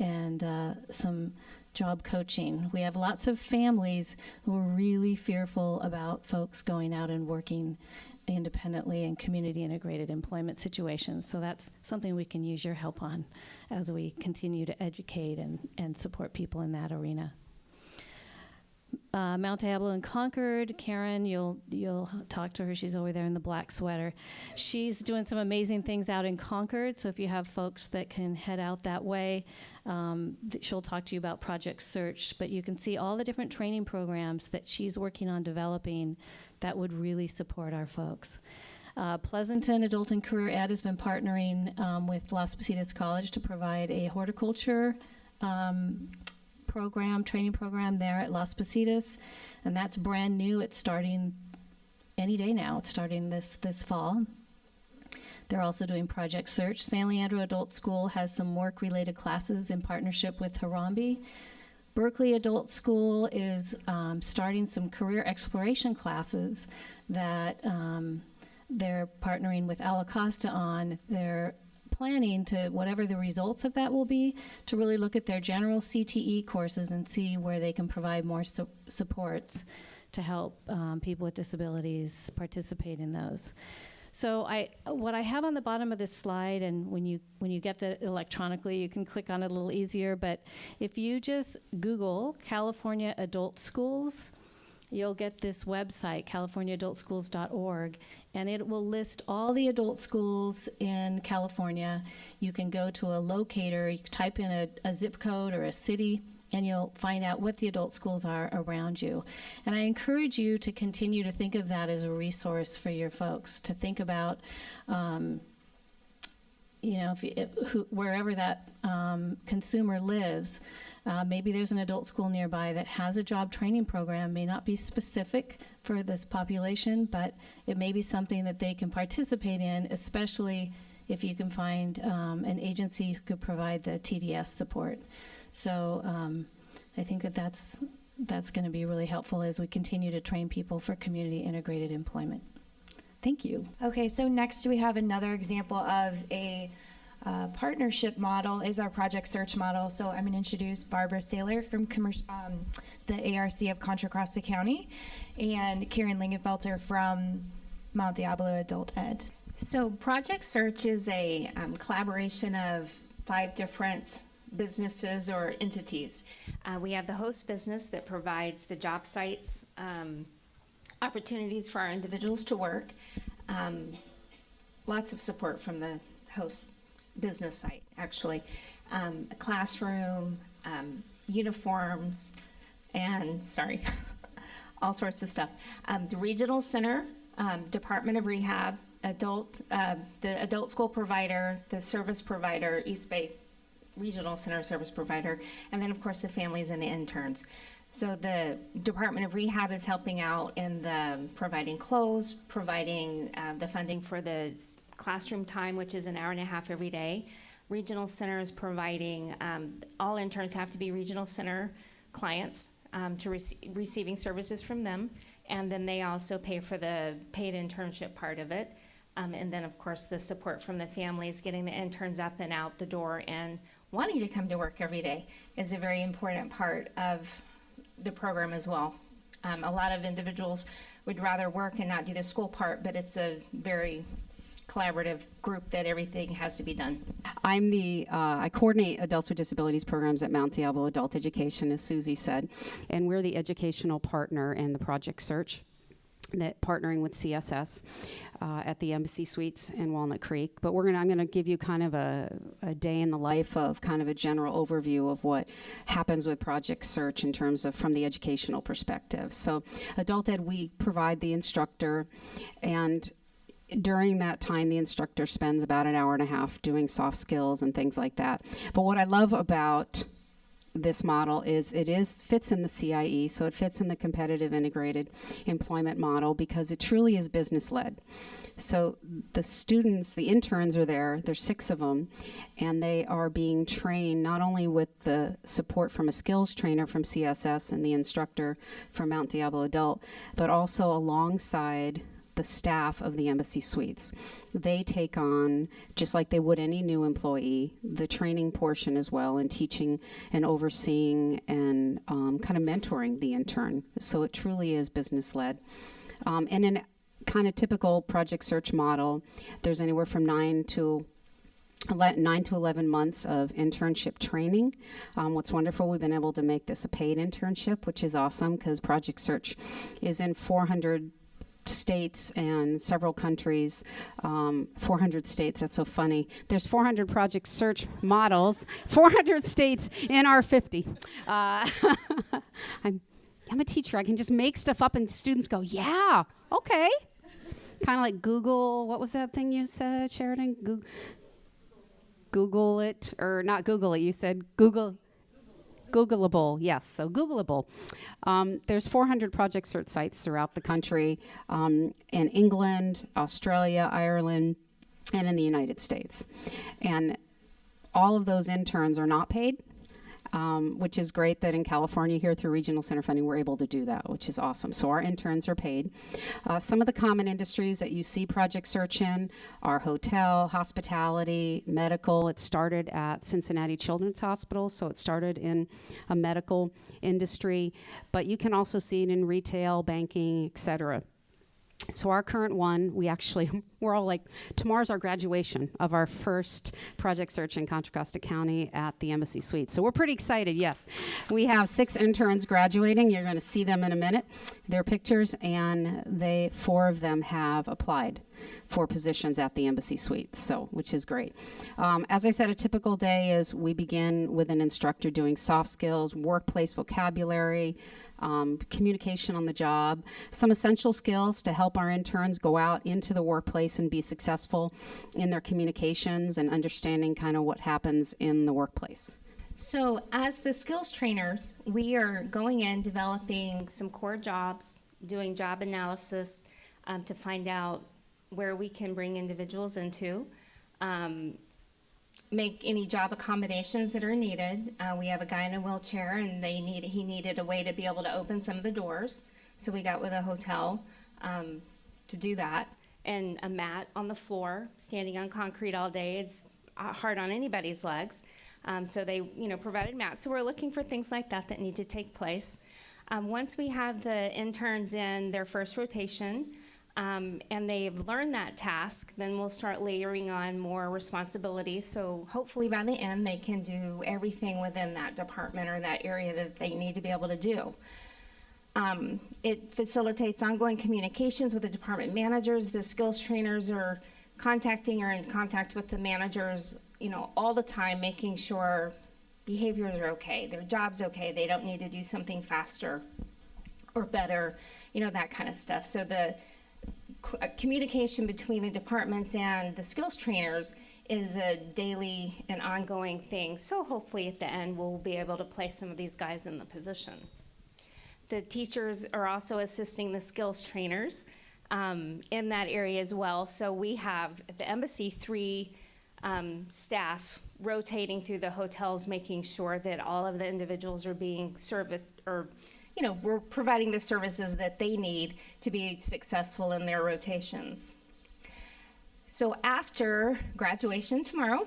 and some job coaching. We have lots of families who are really fearful about folks going out and working independently in community integrated employment situations. So that's something we can use your help on as we continue to educate and support people in that arena. Mount Diablo and Concord, Karen, you'll talk to her. She's over there in the black sweater. She's doing some amazing things out in Concord, so if you have folks that can head out that way, she'll talk to you about Project Search, but you can see all the different training programs that she's working on developing that would really support our folks. Pleasanton Adult and Career Ed has been partnering with Las Positas College to provide a horticulture training program there at Las Positas, and that's brand new. It's starting any day now. It's starting this fall. They're also doing Project Search. San Leandro Adult School has some work-related classes in partnership with Harambee. Berkeley Adult School is starting some career exploration classes that they're partnering with Alacosta on. They're planning to, whatever the results of that will be, to really look at their general CTE courses and see where they can provide more supports to help people with disabilities participate in those. So what I have on the bottom of this slide, and when you get that electronically, you can click on it a little easier, but if you just Google California Adult Schools, you'll get this website, californiaadultschools.org, and it will list all the adult schools in California. You can go to a locator, you can type in a zip code or a city, and you'll find out what the adult schools are around you. And I encourage you to continue to think of that as a resource for your folks, to think about, wherever that consumer lives. Maybe there's an adult school nearby that has a job training program, may not be specific for this population, but it may be something that they can participate in, especially if you can find an agency who could provide the TDS support. So I think that's going to be really helpful as we continue to train people for community integrated employment. Thank you. Okay, so next we have another example of a partnership model is our Project Search model. So I'm going to introduce Barbara Saylor from the ARC of Contra Costa County and Karen Lingenfelter from Mount Diablo Adult Ed. So Project Search is a collaboration of 5 different businesses or entities. We have the host business that provides the job sites, opportunities for our individuals to work, lots of support from the host business site, actually, a classroom, uniforms, and all sorts of stuff. The regional center, Department of Rehab, the adult school provider, the service provider, East Bay Regional Center service provider, and then of course the families and the interns. So the Department of Rehab is helping out in the providing clothes, providing the funding for the classroom time, which is an hour and a half every day. Regional Center is providing, all interns have to be Regional Center clients to receiving services from them, and then they also pay for the paid internship part of it. And then of course the support from the families, getting the interns up and out the door and wanting to come to work every day is a very important part of the program as well. A lot of individuals would rather work and not do the school part, but it's a very collaborative group that everything has to be done. I coordinate adults with disabilities programs at Mount Diablo Adult Education, as Susie said, and we're the educational partner in the Project Search, that partnering with CSS at the Embassy Suites in Walnut Creek. But I'm going to give you kind of a day in the life of kind of a general overview of what happens with Project Search in terms of from the educational perspective. So Adult Ed, we provide the instructor, and during that time, the instructor spends about an hour and a half doing soft skills and things like that. But what I love about this model is it fits in the CIE, so it fits in the competitive integrated employment model because it truly is business-led. So the students, the interns are there's 6 of them, and they are being trained not only with the support from a skills trainer from CSS and the instructor from Mount Diablo Adult, but also alongside the staff of the Embassy Suites. They take on, just like they would any new employee, the training portion as well, and teaching and overseeing and kind of mentoring the intern. So it truly is business-led. And in a kind of typical project search model, there's anywhere from 9 to 11 months of internship training. What's wonderful, we've been able to make this a paid internship, which is awesome because Project Search is in 400 states and several countries. 400 states, that's so funny. There's 400 Project Search models, 400 states in our 50. I'm a teacher. I can just make stuff up and students go, yeah, okay. Kind of like Google, what was that thing you said, Sheridan? Google it, or not Google it, you said Googleable, yes, so Googleable. There's 400 Project Search sites throughout the country, in England, Australia, Ireland, and in the United States. And all of those interns are not paid, which is great that in California here through Regional Center Funding we're able to do that, which is awesome. So our interns are paid. Some of the common industries that you see Project Search in are hotel, hospitality, medical. It started at Cincinnati Children's Hospital, so it started in a medical industry, but you can also see it in retail, banking, etc. So our current one, we're all like, tomorrow's our graduation of our first Project Search in Contra Costa County at the Embassy Suite. So we're pretty excited, yes. We have 6 interns graduating. You're going to see them in a minute, their pictures, and 4 of them have applied for positions at the Embassy Suite, so which is great. As I said, a typical day is we begin with an instructor doing soft skills, workplace vocabulary, communication on the job, some essential skills to help our interns go out into the workplace and be successful in their communications and understanding kind of what happens in the workplace. So as the skills trainers, we are going in, developing some core jobs, doing job analysis to find out where we can bring individuals into, make any job accommodations that are needed. We have a guy in a wheelchair, and he needed a way to be able to open some of the doors. So we got with a hotel to do that. And a mat on the floor, standing on concrete all day is hard on anybody's legs. So they, provided mats. So we're looking for things like that need to take place. Once we have the interns in their first rotation, and they've learned that task, then we'll start layering on more responsibilities. So hopefully by the end, they can do everything within that department or that area that they need to be able to do. It facilitates ongoing communications with the department managers. The skills trainers are contacting or in contact with the managers, all the time, making sure behaviors are okay, their job's okay, they don't need to do something faster or better, that kind of stuff. So the communication between the departments and the skills trainers is a daily and ongoing thing. So hopefully at the end we'll be able to place some of these guys in the position. The teachers are also assisting the skills trainers in that area as well. So we have at the embassy 3 staff rotating through the hotels, making sure that all of the individuals are being serviced, or we're providing the services that they need to be successful in their rotations. So after graduation tomorrow,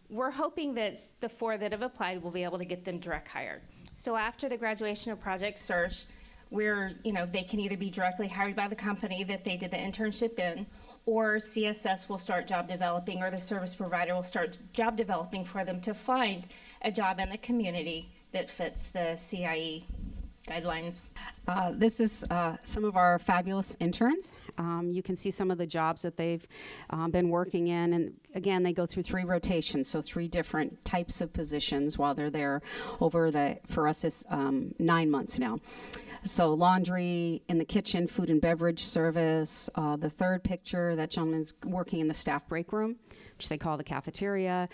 we're hoping that the 4 that have applied will be able to get them direct hired. So after the graduation of Project Search, they can either be directly hired by the company that they did the internship in, or CSS will start job developing, or the service provider will start job developing for them to find a job in the community that fits the CIE guidelines. This is some of our fabulous interns. You can see some of the jobs that they've been working in, and again, they go through 3 rotations, so 3 different types of positions while they're there for us, it's 9 months now. So laundry, in the kitchen, food and beverage service. The third picture, that gentleman's working in the staff break room, which they call the cafeteria.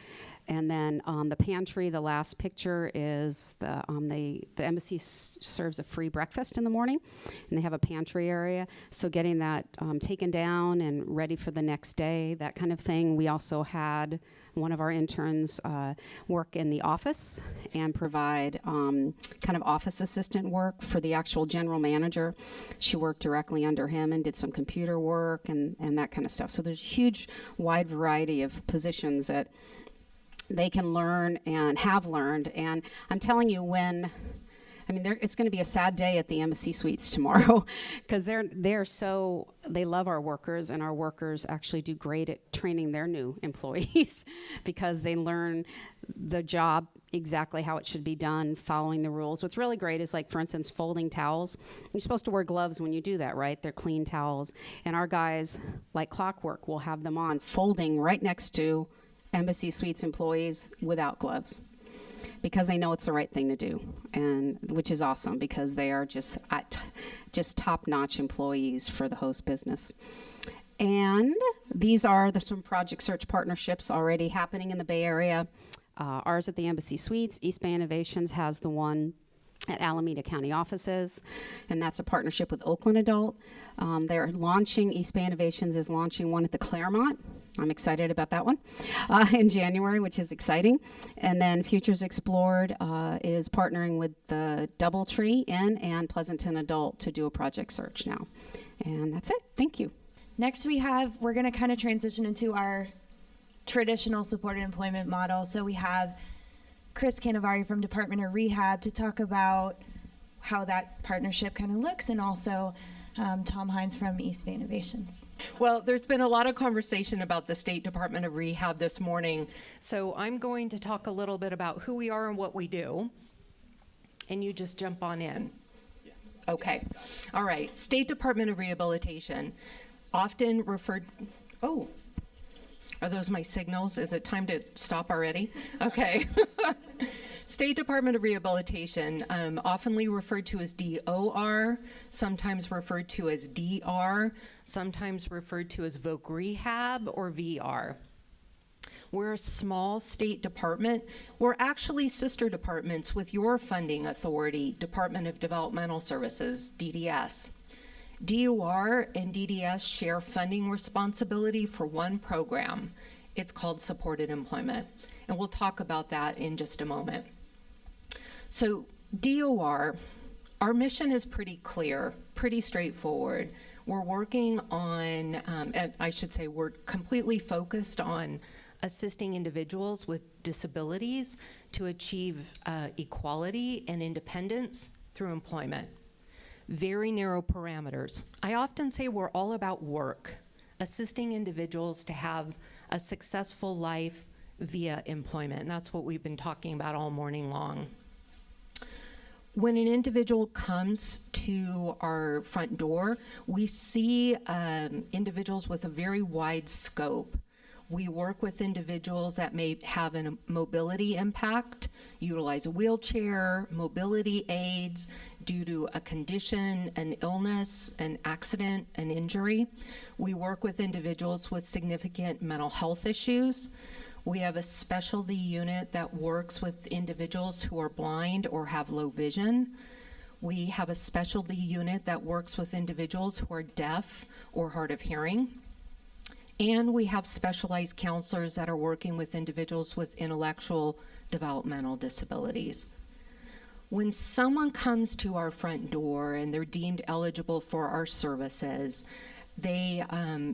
And then the pantry, the last picture is the embassy serves a free breakfast in the morning, and they have a pantry area. So getting that taken down and ready for the next day, that kind of thing. We also had one of our interns work in the office and provide kind of office assistant work for the actual general manager. She worked directly under him and did some computer work and that kind of stuff. So there's a huge wide variety of positions that they can learn and have learned. And I'm telling you, it's going to be a sad day at the Embassy Suites tomorrow because they love our workers, and our workers actually do great at training their new employees because they learn the job exactly how it should be done, following the rules. What's really great is, like, for instance, folding towels. You're supposed to wear gloves when you do that, right? They're clean towels. And our guys, like clockwork, will have them on, folding right next to Embassy Suites employees without gloves, because they know it's the right thing to do, and which is awesome because they are just top-notch employees for the host business. And these are some project search partnerships already happening in the Bay Area. Ours at the Embassy Suites. East Bay Innovations has the one at Alameda County offices, and that's a partnership with Oakland Adult. They're launching, East Bay Innovations is launching one at the Claremont. I'm excited about that one in January, which is exciting. And then Futures Explored is partnering with the Doubletree Inn and Pleasanton Adult to do a project search now. And that's it. Thank you. Next we're going to kind of transition into our traditional supported employment model. So we have Chris Canavari from Department of Rehab to talk about how that partnership kind of looks, and also Tom Hines from East Bay Innovations. Well, there's been a lot of conversation about the State Department of Rehab this morning, so I'm going to talk a little bit about who we are and what we do, and you just jump on in. Yes. Okay. Yes. All right. State Department of Rehabilitation, often referred... Oh, are those my signals? Is it time to stop already? Okay. State Department of Rehabilitation, oftenly referred to as DOR, sometimes referred to as DR, sometimes referred to as Voc Rehab or VR. We're a small state department. We're actually sister departments with your funding authority, Department of Developmental Services, DDS. DOR and DDS share funding responsibility for one program. It's called Supported Employment, and we'll talk about that in just a moment. So DOR, our mission is pretty clear, pretty straightforward. We're working on, and I should say we're completely focused on assisting individuals with disabilities to achieve equality and independence through employment. Very narrow parameters. I often say we're all about work, assisting individuals to have a successful life via employment, and that's what we've been talking about all morning long. When an individual comes to our front door, we see individuals with a very wide scope. We work with individuals that may have a mobility impact, utilize a wheelchair, mobility aids due to a condition, an illness, an accident, an injury. We work with individuals with significant mental health issues. We have a specialty unit that works with individuals who are blind or have low vision. We have a specialty unit that works with individuals who are deaf or hard of hearing. And we have specialized counselors that are working with individuals with intellectual developmental disabilities. When someone comes to our front door and they're deemed eligible for our services, they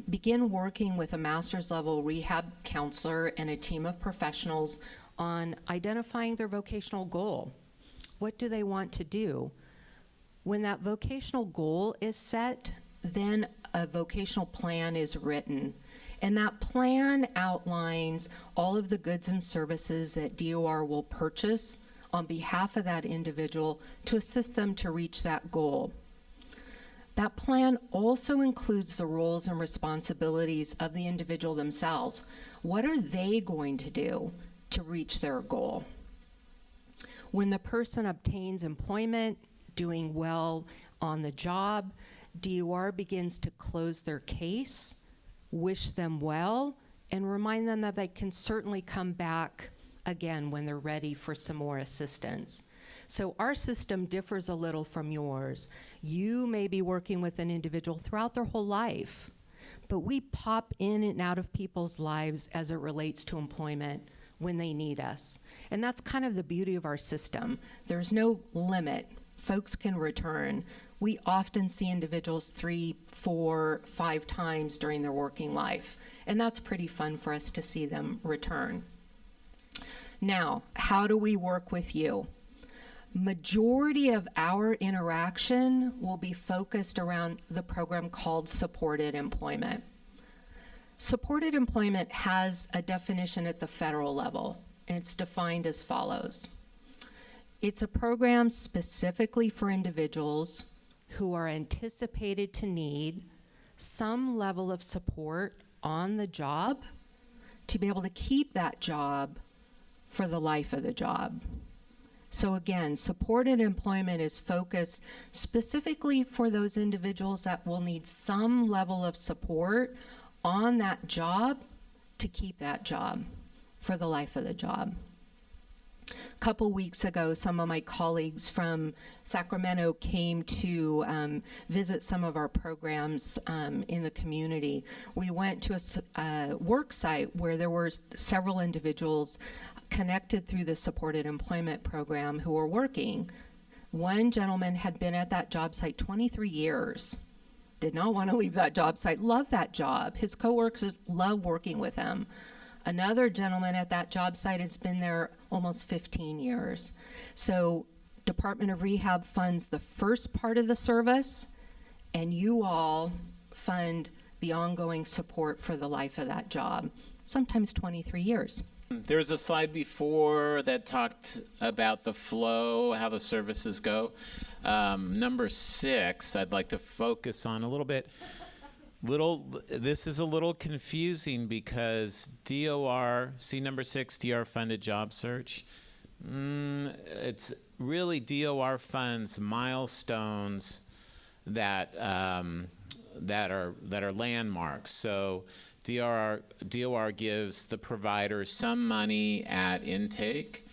begin working with a master's level rehab counselor and a team of professionals on identifying their vocational goal. What do they want to do? When that vocational goal is set, then a vocational plan is written. And that plan outlines all of the goods and services that DOR will purchase on behalf of that individual to assist them to reach that goal. That plan also includes the roles and responsibilities of the individual themselves. What are they going to do to reach their goal? When the person obtains employment, doing well on the job, DOR begins to close their case, wish them well, and remind them that they can certainly come back again, when they're ready for some more assistance. So our system differs a little from yours. You may be working with an individual throughout their whole life, but we pop in and out of people's lives as it relates to employment when they need us. And that's kind of the beauty of our system. There's no limit. Folks can return. We often see individuals 3, 4, 5 times during their working life. And that's pretty fun for us to see them return. Now, how do we work with you? Majority of our interaction will be focused around the program called supported employment. Supported employment has a definition at the federal level, and it's defined as follows. It's a program specifically for individuals who are anticipated to need some level of support on the job to be able to keep that job for the life of the job. So again, supported employment is focused specifically for those individuals that will need some level of support on that job to keep that job for the life of the job. A couple weeks ago, some of my colleagues from Sacramento came to visit some of our programs in the community. We went to a work site where there were several individuals connected through the supported employment program who were working. One gentleman had been at that job site 23 years, did not want to leave that job site, loved that job. His coworkers loved working with him. Another gentleman at that job site has been there almost 15 years. So Department of Rehab funds the first part of the service, and you all fund the ongoing support for the life of that job, sometimes 23 years. There was a slide before that talked about the flow, how the services go. Number 6, I'd like to focus on a little bit. This is a little confusing because DOR, see number 6, DOR funded job search. It's really DOR funds milestones that are landmarks. So DOR gives the provider some money at intake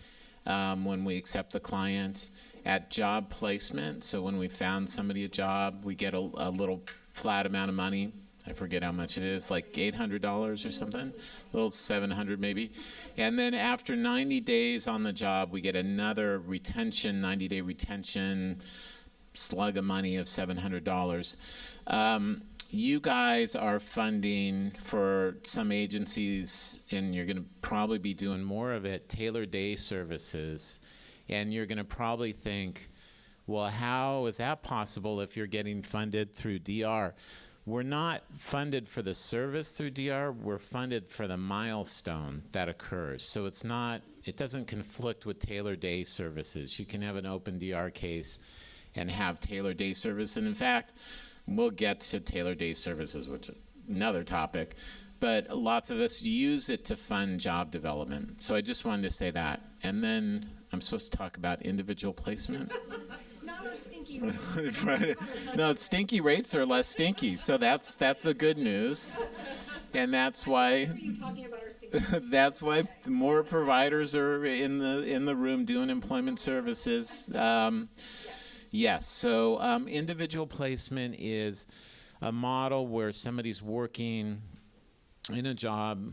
when we accept the client, at job placement. So when we found somebody a job, we get a little flat amount of money. I forget how much it is, like $800 or something, a little $700 maybe. And then after 90 days on the job, we get another retention, 90-day retention slug of money of $700. You guys are funding for some agencies, and you're going to probably be doing more of it, tailored day services. And you're going to probably think, well, how is that possible if you're getting funded through DR? We're not funded for the service through DR. We're funded for the milestone that occurs. So it doesn't conflict with tailored day services. You can have an open DR case and have tailored day service. And in fact, we'll get to tailored day services, which is another topic. But lots of us use it to fund job development. So I just wanted to say that. And then I'm supposed to talk about individual placement. Not our stinky rates. Right. No, stinky rates are less stinky. So that's the good news. And that's why that's why more providers are in the room doing employment services. Yes. So individual placement is a model where somebody's working in a job,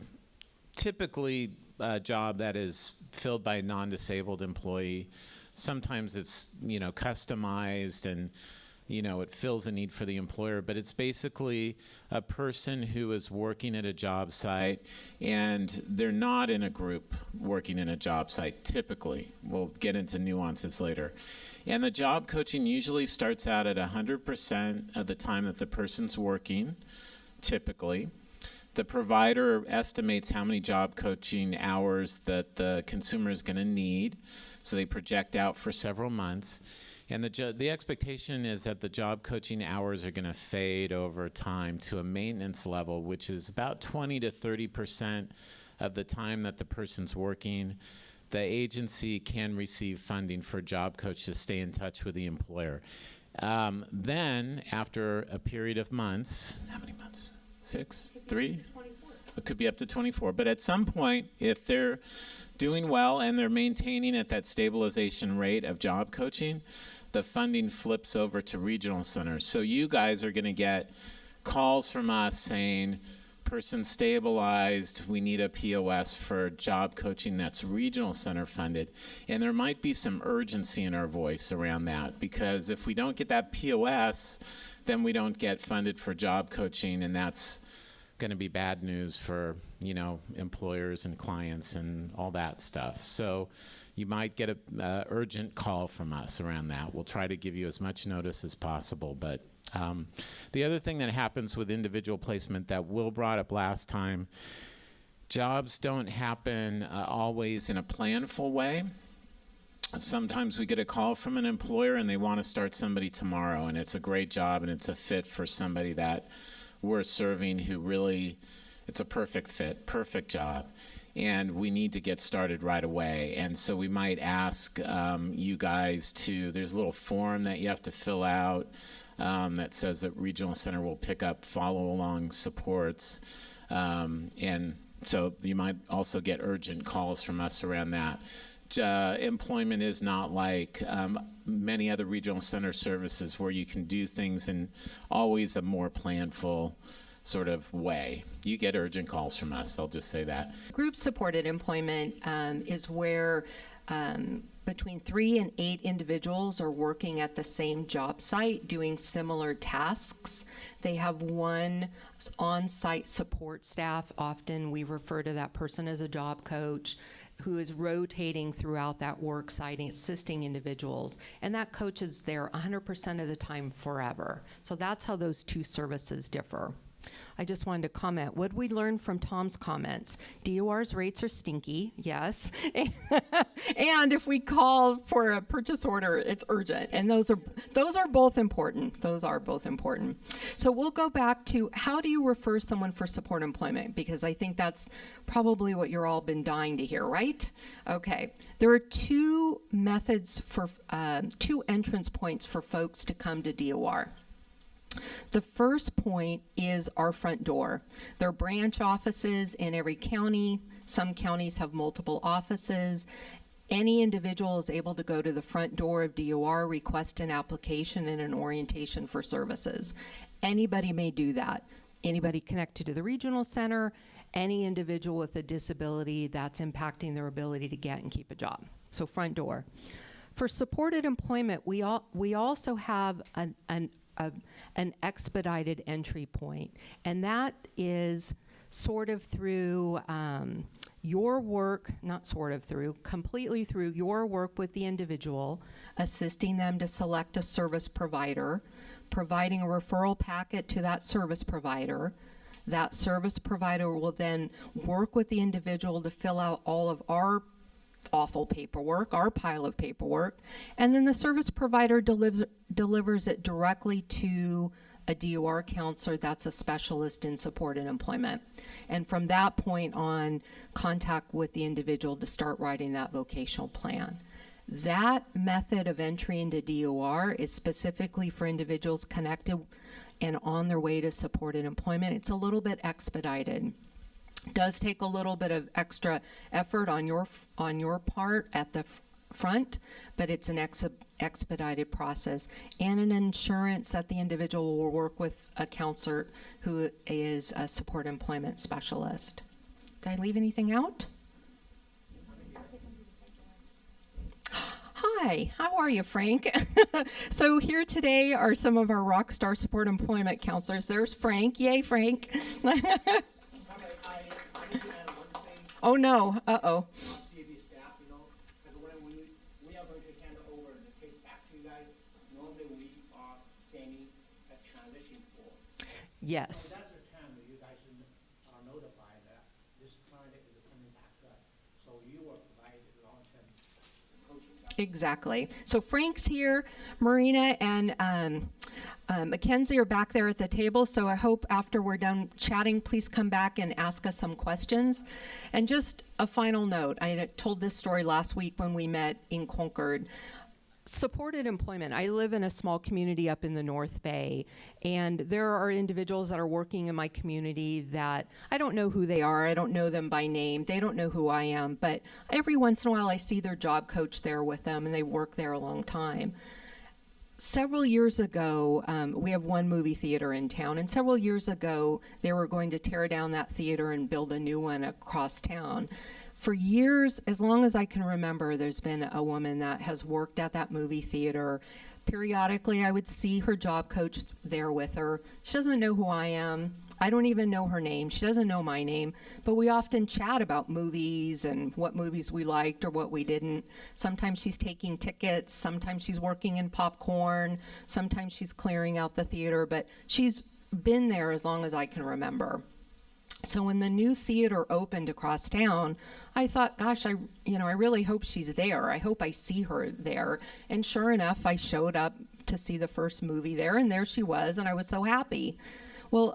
typically a job that is filled by a non-disabled employee. Sometimes it's, customized and, it fills a need for the employer, but it's basically a person who is working at a job site and they're not in a group working in a job site, typically. We'll get into nuances later. And the job coaching usually starts out at 100% of the time that the person's working, typically. The provider estimates how many job coaching hours that the consumer is going to need, so they project out for several months. And the expectation is that the job coaching hours are going to fade over time to a maintenance level, which is about 20 to 30% of the time that the person's working. The agency can receive funding for a job coach to stay in touch with the employer. Then, after a period of months, how many months? 6? 3? It could be up to 24. But at some point, if they're doing well and they're maintaining at that stabilization rate of job coaching, the funding flips over to regional centers. So you guys are going to get calls from us saying, person stabilized, we need a POS for job coaching that's regional center funded. And there might be some urgency in our voice around that, because if we don't get that POS, then we don't get funded for job coaching, and that's going to be bad news for, you know, employers and clients and all that stuff. So you might get a urgent call from us around that. We'll try to give you as much notice as possible, but the other thing that happens with individual placement that Will brought up last time, jobs don't happen always in a planful way. Sometimes we get a call from an employer and they want to start somebody tomorrow, and it's a great job and it's a fit for somebody that we're serving who really, it's a perfect fit, perfect job. And we need to get started right away. And so we might ask you guys to, there's a little form that you have to fill out that says that Regional Center will pick up follow-along supports. And so you might also get urgent calls from us around that. Employment is not like many other regional center services where you can do things in always a more planful sort of way. You get urgent calls from us, I'll just say that. Group supported employment is where between 3 and 8 individuals are working at the same job site doing similar tasks. They have one on-site support staff. Often we refer to that person as a job coach, who is rotating throughout that work site and assisting individuals. And that coach is there 100% of the time forever. So that's how those two services differ. I just wanted to comment. What did we learn from Tom's comments? DOR's rates are stinky, yes. And if we call for a purchase order, it's urgent. And those are both important. Those are both important. So we'll go back to, how do you refer someone for support employment? Because I think that's probably what you're all been dying to hear, right? Okay. There are 2 methods for 2 entrance points for folks to come to DOR. The first point is our front door. There are branch offices in every county. Some counties have multiple offices. Any individual is able to go to the front door of DOR, request an application and an orientation for services. Anybody may do that. Anybody connected to the regional center, any individual with a disability that's impacting their ability to get and keep a job. So front door. For supported employment, we also have an expedited entry point, and that is completely through your work with the individual, assisting them to select a service provider, providing a referral packet to that service provider. That service provider will then work with the individual to fill out all of our awful paperwork, our pile of paperwork, and then the service provider delivers it directly to a DOR counselor that's a specialist in supported employment. And from that point on, contact with the individual to start writing that vocational plan. That method of entry into DOR is specifically for individuals connected and on their way to supported employment. It's a little bit expedited. Does take a little bit of extra effort on your part at the front, but it's an expedited process, and an insurance that the individual will work with a counselor who is a support employment specialist. Did I leave anything out? Hi, how are you, Frank? So here today are some of our Rockstar Support Employment counselors. There's Frank. Yay, Frank. Oh no, uh-oh. RCEB staff, because when we are going to hand over the case back to you guys, normally we are sending a transition form. Yes. So that's the time that you guys are notified that this client is coming back to us. So you will provide long-term coaching. Exactly. So Frank's here, Marina and Mackenzie are back there at the table, so I hope after we're done chatting, please come back and ask us some questions. And just a final note, I told this story last week when we met in Concord. Supported employment. I live in a small community up in the North Bay, and there are individuals that are working in my community that I don't know who they are. I don't know them by name. They don't know who I am, but every once in a while I see their job coach there with them, and they work there a long time. Several years ago, we have one movie theater in town, and several years ago they were going to tear down that theater and build a new one across town. For years, as long as I can remember, there's been a woman that has worked at that movie theater. Periodically, I would see her job coach there with her. She doesn't know who I am. I don't even know her name. She doesn't know my name. But we often chat about movies and what movies we liked or what we didn't. Sometimes she's taking tickets. Sometimes she's working in popcorn. Sometimes she's clearing out the theater. But she's been there as long as I can remember. So when the new theater opened across town, I thought, gosh, I really hope she's there. I hope I see her there. And sure enough, I showed up to see the first movie there, and there she was, and I was so happy. Well,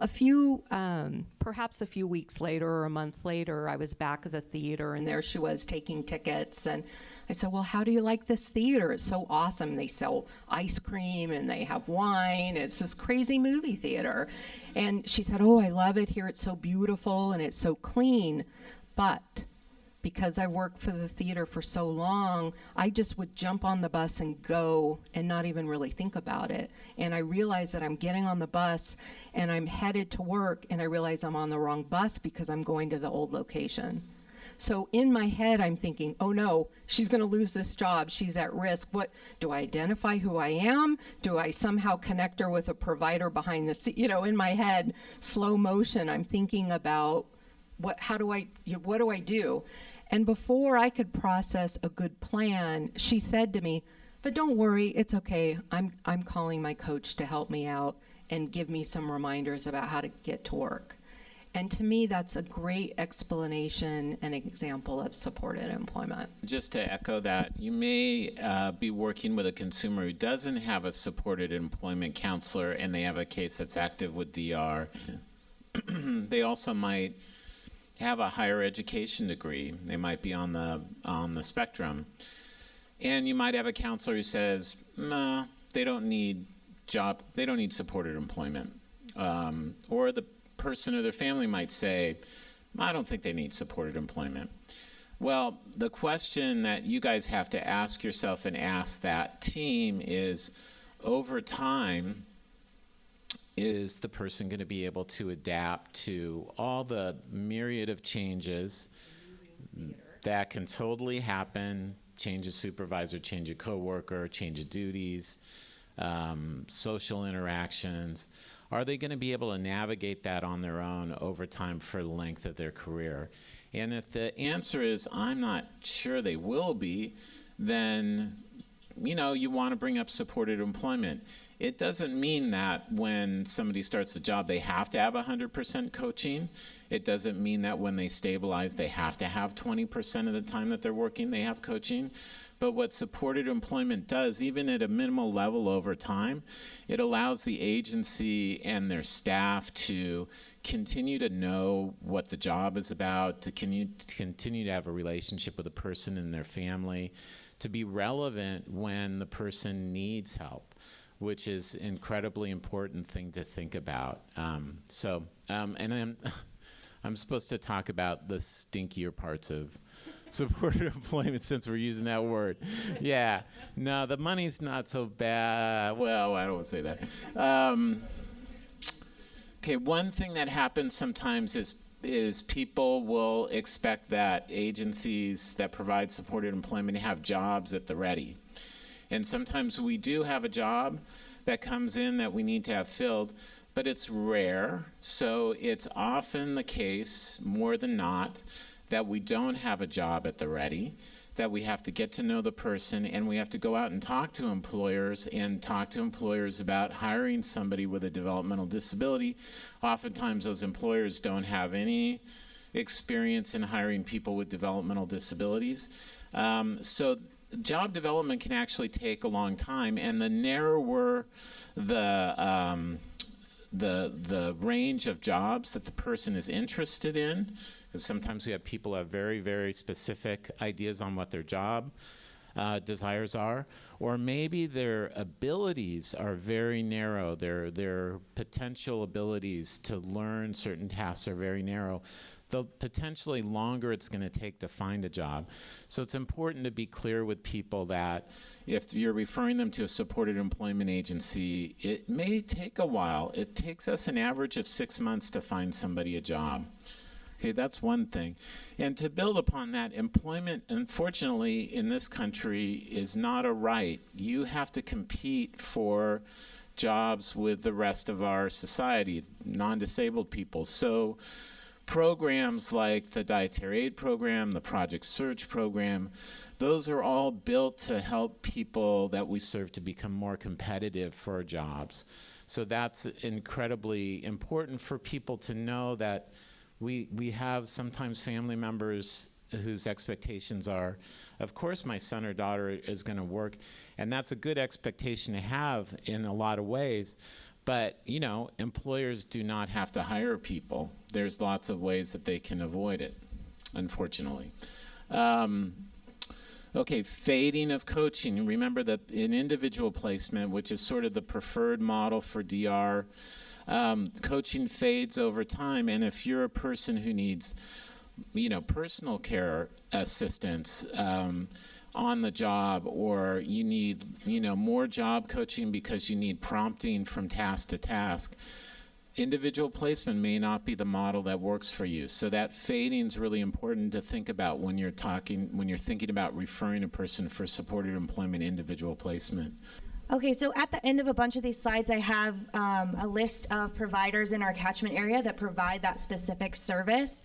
perhaps a few weeks later or a month later, I was back at the theater, and there she was taking tickets. And I said, well, how do you like this theater? It's so awesome. They sell ice cream and they have wine. It's this crazy movie theater. And she said, oh, I love it here. It's so beautiful and it's so clean. But because I worked for the theater for so long, I just would jump on the bus and go and not even really think about it. And I realized that I'm getting on the bus and I'm headed to work, and I realize I'm on the wrong bus because I'm going to the old location. So in my head, I'm thinking, oh no, she's going to lose this job. She's at risk. What, do I identify who I am? Do I somehow connect her with a provider behind the scene? In my head, slow motion, I'm thinking about what do I do? And before I could process a good plan, she said to me, but don't worry, it's okay. I'm calling my coach to help me out and give me some reminders about how to get to work. And to me, that's a great explanation and example of supported employment. Just to echo that, you may be working with a consumer who doesn't have a supported employment counselor and they have a case that's active with DR. They also might have a higher education degree. They might be on the spectrum. And you might have a counselor who says, no, they don't need supported employment. Or the person or their family might say, I don't think they need supported employment. Well, the question that you guys have to ask yourself and ask that team is, over time, is the person going to be able to adapt to all the myriad of changes that can totally happen? Change of supervisor, change of coworker, change of duties, social interactions. Are they going to be able to navigate that on their own over time for the length of their career? And if the answer is, I'm not sure they will be, then, you want to bring up supported employment. It doesn't mean that when somebody starts the job, they have to have 100% coaching. It doesn't mean that when they stabilize, they have to have 20% of the time that they're working, they have coaching. But what supported employment does, even at a minimal level over time, it allows the agency and their staff to continue to know what the job is about, to continue to have a relationship with the person and their family, to be relevant when the person needs help, which is an incredibly important thing to think about. And I'm supposed to talk about the stinkier parts of supported employment since we're using that word. Yeah. No, the money's not so bad. Well, I don't want to say that. Okay, one thing that happens sometimes is people will expect that agencies that provide supported employment have jobs at the ready. And sometimes we do have a job that comes in that we need to have filled, but it's rare. So it's often the case, more than not, that we don't have a job at the ready, that we have to get to know the person, and we have to go out and talk to employers about hiring somebody with a developmental disability. Oftentimes those employers don't have any experience in hiring people with developmental disabilities. So job development can actually take a long time, and the narrower the range of jobs that the person is interested in, because sometimes we have people who have very, very specific ideas on what their job desires are, or maybe their abilities are very narrow. Their potential abilities to learn certain tasks are very narrow. The potentially longer it's going to take to find a job. So it's important to be clear with people that if you're referring them to a supported employment agency, it may take a while. It takes us an average of 6 months to find somebody a job. Okay, that's one thing. And to build upon that, employment, unfortunately, in this country is not a right. You have to compete for jobs with the rest of our society, non-disabled people. So programs like the Dietary Aid Program, the Project Search Program, those are all built to help people that we serve to become more competitive for jobs. So that's incredibly important for people to know that we have sometimes family members whose expectations are, of course my son or daughter is going to work, and that's a good expectation to have in a lot of ways. But, you know, employers do not have to hire people. There's lots of ways that they can avoid it, unfortunately. Okay, fading of coaching. Remember that in individual placement, which is sort of the preferred model for DR, coaching fades over time. And if you're a person who needs, you know, personal care assistance, on the job, or you need, you know, more job coaching because you need prompting from task to task, individual placement may not be the model that works for you. So that fading is really important to think about when you're thinking about referring a person for supported employment individual placement. Okay, so at the end of a bunch of these slides, I have a list of providers in our catchment area that provide that specific service.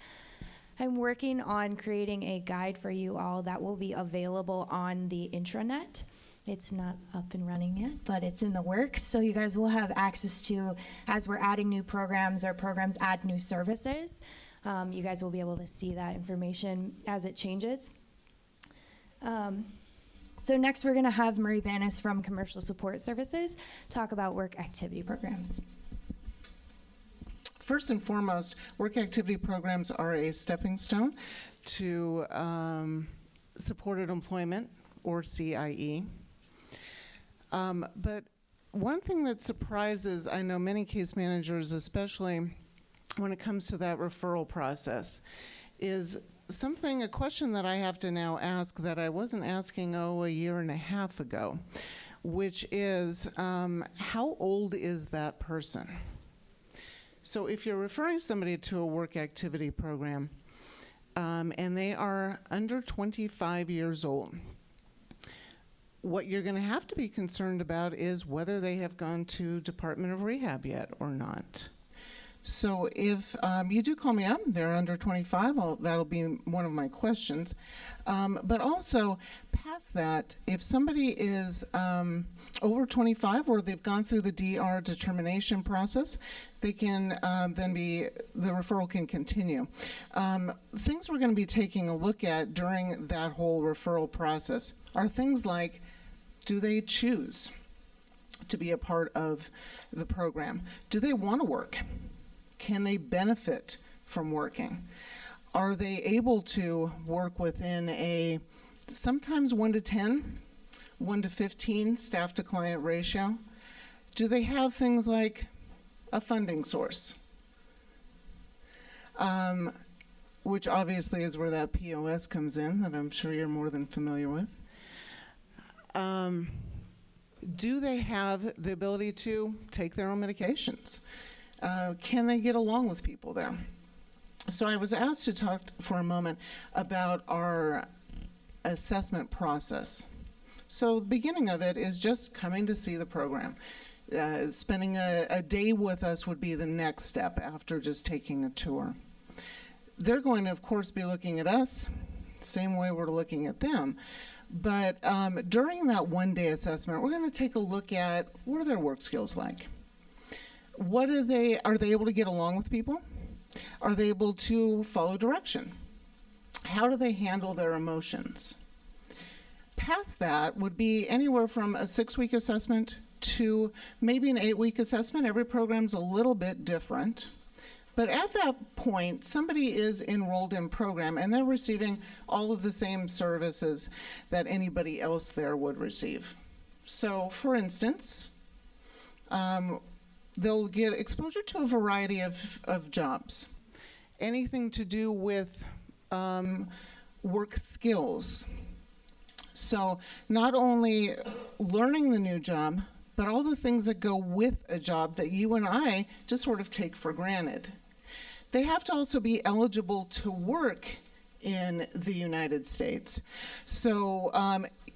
I'm working on creating a guide for you all that will be available on the intranet. It's not up and running yet, but it's in the works. So you guys will have access to, as we're adding new programs or programs add new services, you guys will be able to see that information as it changes. So next we're gonna have Marie Banis from Commercial Support Services talk about work activity programs. First and foremost, work activity programs are a stepping stone to supported employment, or CIE. But one thing that surprises, I know many case managers, especially when it comes to that referral process, is a question that I have to now ask that I wasn't asking, a year and a half ago, which is, how old is that person? So if you're referring somebody to a work activity program, and they are under 25 years old, what you're going to have to be concerned about is whether they have gone to Department of Rehab yet or not. So if you do call me up, they're under 25, that'll be one of my questions. But also, past that, if somebody is over 25 or they've gone through the DR determination process, they can the referral can continue. Things we're going to be taking a look at during that whole referral process are things like, do they choose to be a part of the program? Do they want to work? Can they benefit from working? Are they able to work within a sometimes 1 to 10, 1 to 15 staff to client ratio? Do they have things like a funding source? Which obviously is where that POS comes in, that I'm sure you're more than familiar with. Do they have the ability to take their own medications? Can they get along with people there? So I was asked to talk for a moment about our assessment process. So the beginning of it is just coming to see the program. Spending a day with us would be the next step after just taking a tour. They're going to, of course, be looking at us, same way we're looking at them. But during that one-day assessment, we're going to take a look at what are their work skills like? Are they able to get along with people? Are they able to follow direction? How do they handle their emotions? Past that would be anywhere from a 6-week assessment to maybe an 8-week assessment. Every program's a little bit different. But at that point, somebody is enrolled in program and they're receiving all of the same services that anybody else there would receive. So, for instance, they'll get exposure to a variety of jobs. Anything to do with work skills. So not only learning the new job, but all the things that go with a job that you and I just sort of take for granted. They have to also be eligible to work in the United States. So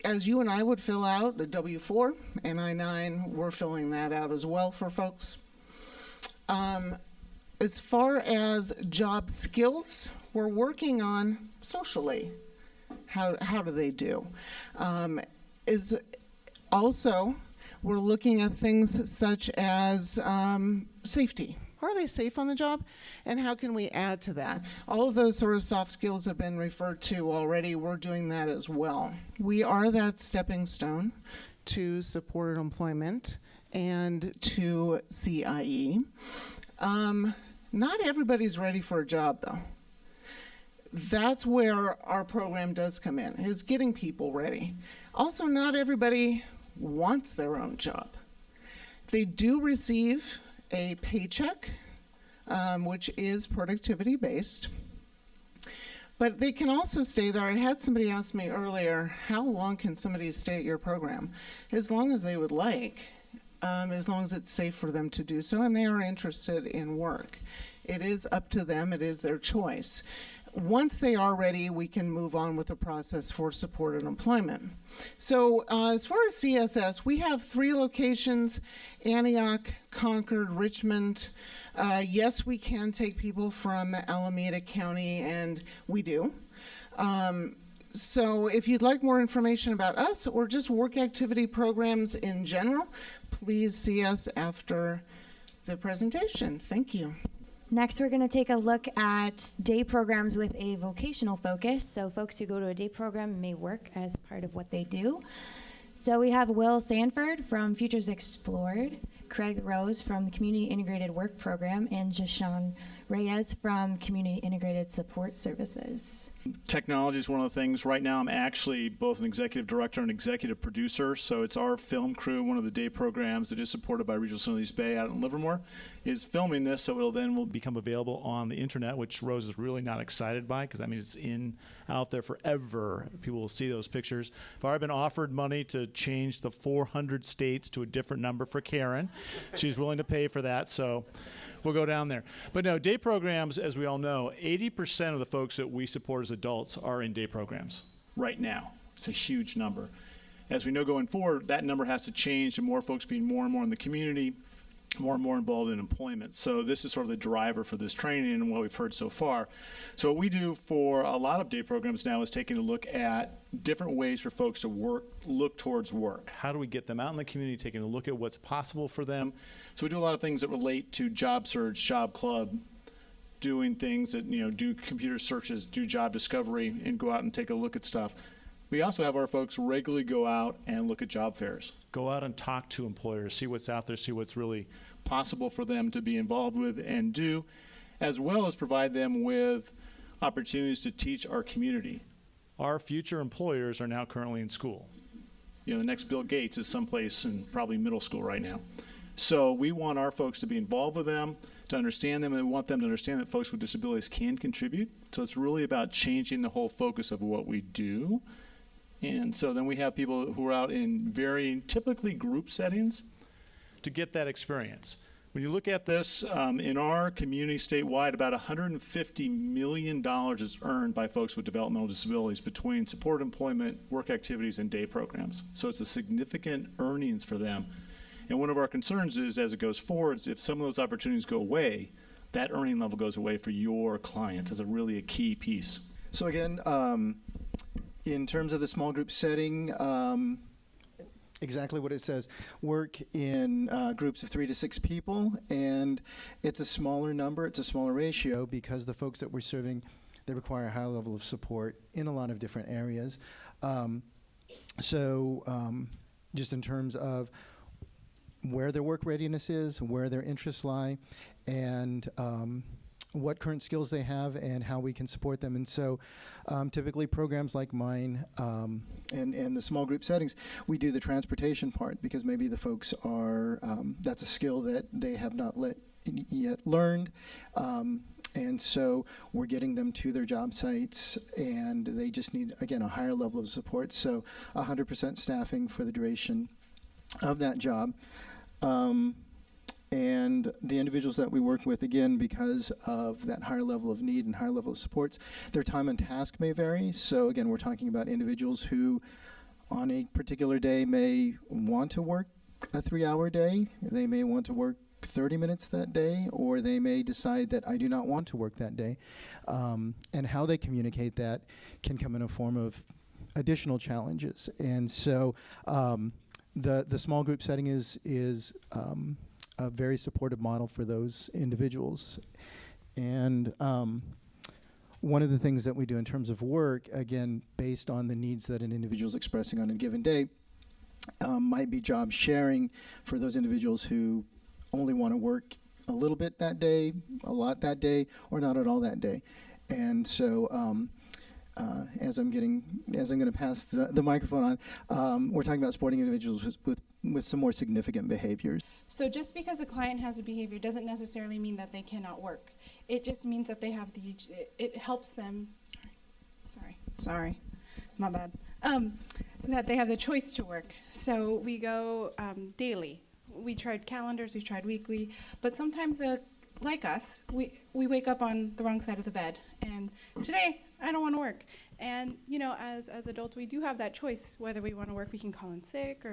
as you and I would fill out a W-4 and I-9, we're filling that out as well for folks. As far as job skills, we're working on socially. How do they do? We're looking at things such as safety. Are they safe on the job? And how can we add to that? All of those sort of soft skills have been referred to already. We're doing that as well. We are that stepping stone to supported employment and to CIE. Not everybody's ready for a job, though. That's where our program does come in, is getting people ready. Also, not everybody wants their own job. They do receive a paycheck, which is productivity-based, but they can also stay there. I had somebody ask me earlier, how long can somebody stay at your program? As long as they would like, as long as it's safe for them to do so and they are interested in work. It is up to them. It is their choice. Once they are ready, we can move on with the process for supported employment. So as far as CSS, we have 3 locations: Antioch, Concord, Richmond. Yes, we can take people from Alameda County, and we do. So if you'd like more information about us or just work activity programs in general, please see us after the presentation. Thank you. Next, we're going to take a look at day programs with a vocational focus. So folks who go to a day program may work as part of what they do. So we have Will Sanford from Futures Explored, Craig Rose from the Community Integrated Work Program, and Jashawn Reyes from Community Integrated Support Services. Technology is one of the things. Right now I'm actually both an executive director and executive producer, so it's our film crew. One of the day programs that is supported by Regional Center East Bay out in Livermore is filming this, so it'll then will become available on the internet, which Rose is really not excited by because that means it's out there forever. People will see those pictures. I've already been offered money to change the 400 states to a different number for Karen. She's willing to pay for that, so we'll go down there. But no, day programs, as we all know, 80% of the folks that we support as adults are in day programs right now. It's a huge number. As we know going forward, that number has to change to more folks being more and more in the community, more and more involved in employment. So this is sort of the driver for this training and what we've heard so far. So what we do for a lot of day programs now is taking a look at different ways for folks to look towards work. How do we get them out in the community, taking a look at what's possible for them? So we do a lot of things that relate to job search, job club, doing things that, do computer searches, do job discovery, and go out and take a look at stuff. We also have our folks regularly go out and look at job fairs. Go out and talk to employers, see what's out there, see what's really possible for them to be involved with and do, as well as provide them with opportunities to teach our community. Our future employers are now currently in school. The next Bill Gates is someplace in probably middle school right now. So we want our folks to be involved with them, to understand them, and we want them to understand that folks with disabilities can contribute. So it's really about changing the whole focus of what we do. And so then we have people who are out in very typically group settings to get that experience. When you look at this, in our community statewide, about $150 million is earned by folks with developmental disabilities between supported employment, work activities, and day programs. So it's a significant earnings for them. And one of our concerns is, as it goes forward, is if some of those opportunities go away, that earning level goes away for your clients as really a key piece. So again, in terms of the small group setting, exactly what it says, work in groups of 3 to 6 people, and it's a smaller number, it's a smaller ratio because the folks that we're serving, they require a high level of support in a lot of different areas. Just in terms of where their work readiness is, where their interests lie, and what current skills they have and how we can support them. And so typically programs like mine and the small group settings, we do the transportation part because maybe the folks are, that's a skill that they have not yet learned. And so we're getting them to their job sites, and they just need, again, a higher level of support. So 100% staffing for the duration of that job. And the individuals that we work with, again, because of that higher level of need and higher level of supports, their time and task may vary. So again, we're talking about individuals who on a particular day may want to work a 3-hour day. They may want to work 30 minutes that day, or they may decide that I do not want to work that day. And how they communicate that can come in a form of additional challenges. And so the small group setting is a very supportive model for those individuals. And one of the things that we do in terms of work, again, based on the needs that an individual is expressing on a given day, might be job sharing for those individuals who only want to work a little bit that day, a lot that day, or not at all that day. And so as I'm going to pass the microphone on, we're talking about supporting individuals with some more significant behaviors. So just because a client has a behavior doesn't necessarily mean that they cannot work. It just means that they have it helps them, sorry, my bad, that they have the choice to work. So we go daily. We tried calendars, we tried weekly, but sometimes like us, we wake up on the wrong side of the bed, and today I don't want to work. And as adults, we do have that choice whether we want to work. We can call in sick,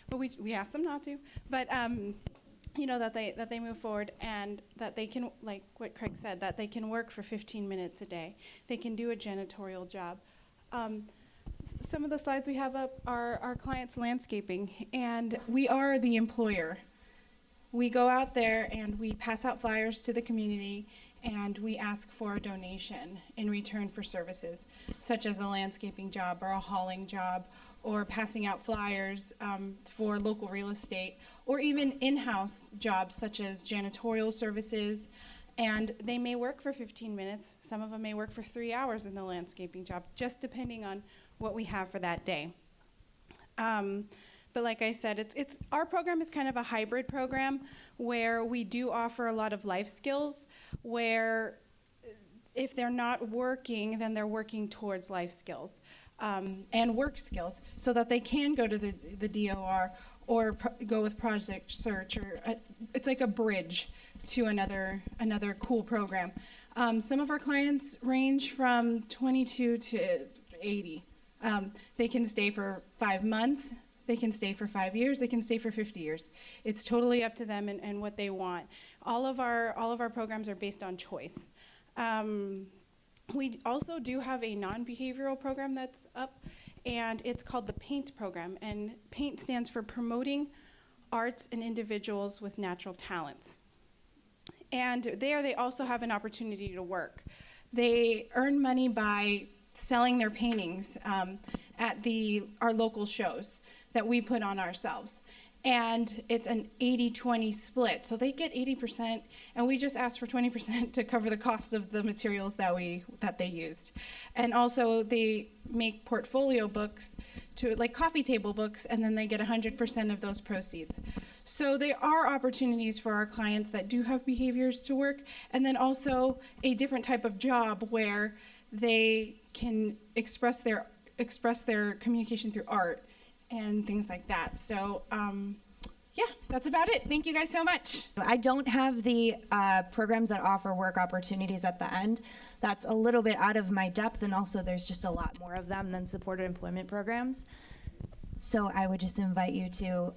but we ask them not to. But that they move forward, and that they can, like what Craig said, that they can work for 15 minutes a day. They can do a janitorial job. Some of the slides we have up are our clients' landscaping, and we are the employer. We go out there and we pass out flyers to the community, and we ask for a donation in return for services, such as a landscaping job or a hauling job, or passing out flyers for local real estate, or even in-house jobs such as janitorial services. And they may work for 15 minutes. Some of them may work for 3 hours in the landscaping job, just depending on what we have for that day. But like I said, it's our program is kind of a hybrid program where we do offer a lot of life skills, where if they're not working, then they're working towards life skills and work skills, so that they can go to the DOR or go with Project Search, or it's like a bridge to another cool program. Some of our clients range from 22 to 80. They can stay for 5 months, they can stay for 5 years, they can stay for 50 years. It's totally up to them and what they want. All of our programs are based on choice. We also do have a non-behavioral program that's up, and it's called the PAINT program. And PAINT stands for Promoting Arts and Individuals with Natural Talents. And there they also have an opportunity to work. They earn money by selling their paintings at our local shows that we put on ourselves. And it's an 80-20 split. So they get 80%, and we just ask for 20% to cover the costs of the materials that they used. And also they make portfolio books, like coffee table books, and then they get 100% of those proceeds. So there are opportunities for our clients that do have behaviors to work, and then also a different type of job where they can express their communication through art and things like that. So yeah, that's about it. Thank you guys so much. I don't have the programs that offer work opportunities at the end. That's a little bit out of my depth, and also there's just a lot more of them than supported employment programs. So I would just invite you to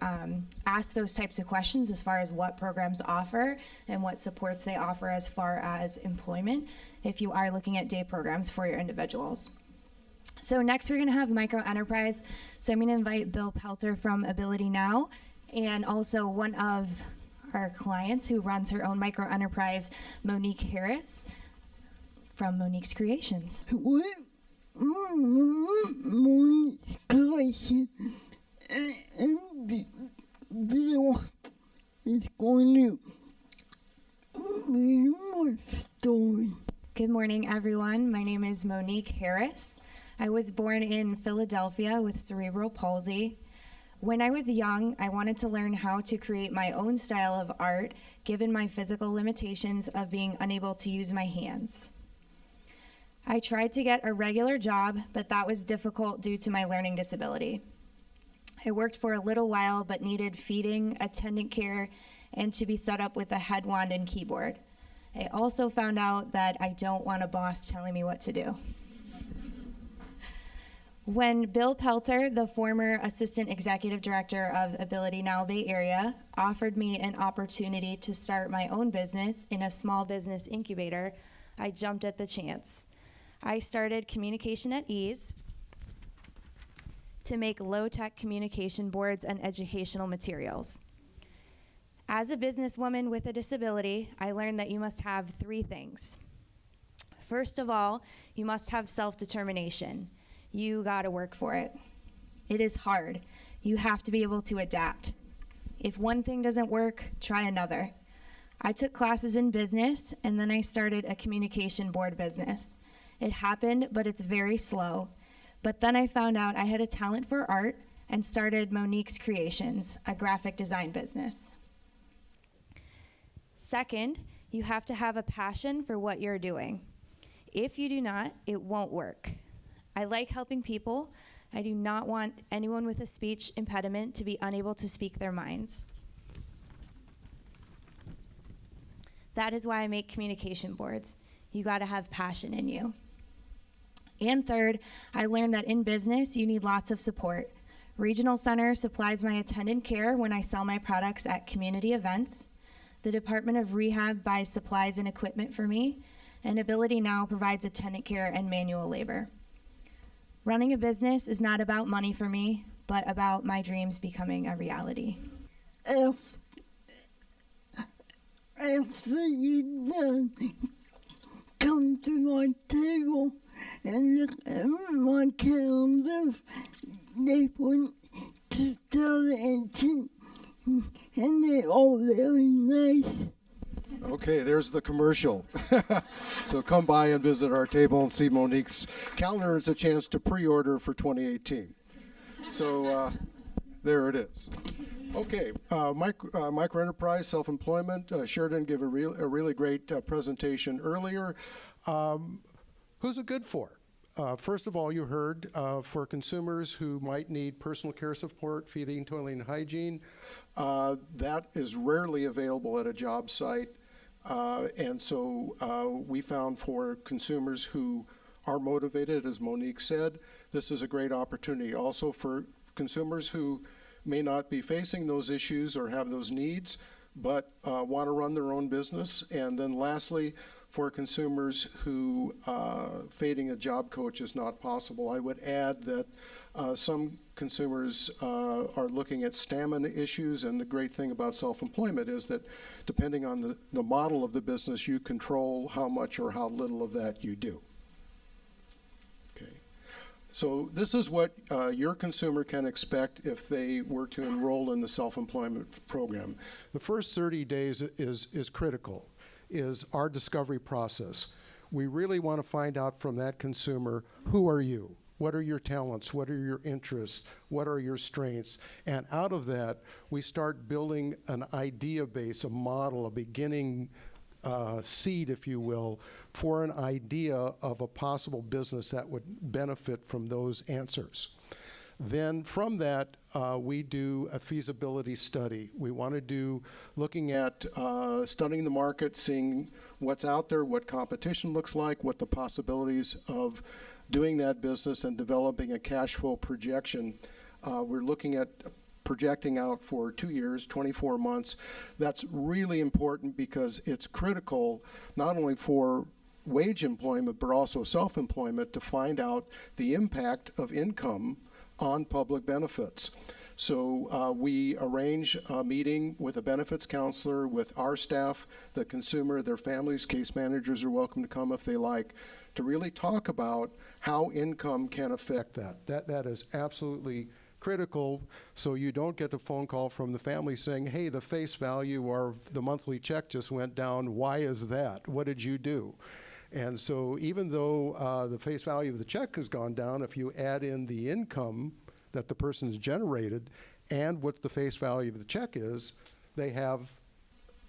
ask those types of questions as far as what programs offer and what supports they offer as far as employment, if you are looking at day programs for your individuals. So next we're going to have micro enterprise. So I'm going to invite Bill Pelter from Ability Now, and also one of our clients who runs her own micro enterprise, Monique Harris from Monique's Creations. What? Monique's Creations video is going to be more story. Good morning, everyone. My name is Monique Harris. I was born in Philadelphia with cerebral palsy. When I was young, I wanted to learn how to create my own style of art, given my physical limitations of being unable to use my hands. I tried to get a regular job, but that was difficult due to my learning disability. I worked for a little while, but needed feeding, attendant care, and to be set up with a head wand and keyboard. I also found out that I don't want a boss telling me what to do. When Bill Pelter, the former Assistant Executive Director of Ability Now Bay Area, offered me an opportunity to start my own business in a small business incubator, I jumped at the chance. I started Communication at Ease to make low-tech communication boards and educational materials. As a businesswoman with a disability, I learned that you must have 3 things. First of all, you must have self-determination. You gotta work for it. It is hard. You have to be able to adapt. If one thing doesn't work, try another. I took classes in business, and then I started a communication board business. It happened, but it's very slow. But then I found out I had a talent for art and started Monique's Creations, a graphic design business. Second, you have to have a passion for what you're doing. If you do not, it won't work. I like helping people. I do not want anyone with a speech impediment to be unable to speak their minds. That is why I make communication boards. You gotta have passion in you. And third, I learned that in business, you need lots of support. Regional Center supplies my attendant care when I sell my products at community events. The Department of Rehab buys supplies and equipment for me, and Ability Now provides attendant care and manual labor. Running a business is not about money for me, but about my dreams becoming a reality. After you're done, come to my table and look at my calendars. They want to start and they're all very nice. Okay, there's the commercial. So come by and visit our table and see Monique's calendar. It's a chance to pre-order for 2018. So there it is. Okay, micro enterprise, self-employment. Sheridan gave a really great presentation earlier. Who's it good for? First of all, you heard for consumers who might need personal care support, feeding, toiling, and hygiene. That is rarely available at a job site. And so we found for consumers who are motivated, as Monique said, this is a great opportunity. Also for consumers who may not be facing those issues or have those needs, but want to run their own business. And then lastly, for consumers who fading a job coach is not possible. I would add that some consumers are looking at stamina issues, and the great thing about self-employment is that depending on the model of the business, you control how much or how little of that you do. Okay. So this is what your consumer can expect if they were to enroll in the self-employment program. The first 30 days is critical. Is our discovery process. We really want to find out from that consumer, who are you? What are your talents? What are your interests? What are your strengths? And out of that, we start building an idea base, a model, a beginning seed, if you will, for an idea of a possible business that would benefit from those answers. Then from that, we do a feasibility study. We want to do looking at studying the market, seeing what's out there, what competition looks like, what the possibilities of doing that business and developing a cash flow projection. We're looking at projecting out for 2 years, 24 months. That's really important because it's critical not only for wage employment but also self-employment to find out the impact of income on public benefits. So we arrange a meeting with a benefits counselor, with our staff, the consumer, their families. Case managers are welcome to come if they like, to really talk about how income can affect that. That is absolutely critical, so you don't get a phone call from the family saying, hey, the face value or the monthly check just went down. Why is that? What did you do? And so even though the face value of the check has gone down, if you add in the income that the person's generated and what the face value of the check is, they have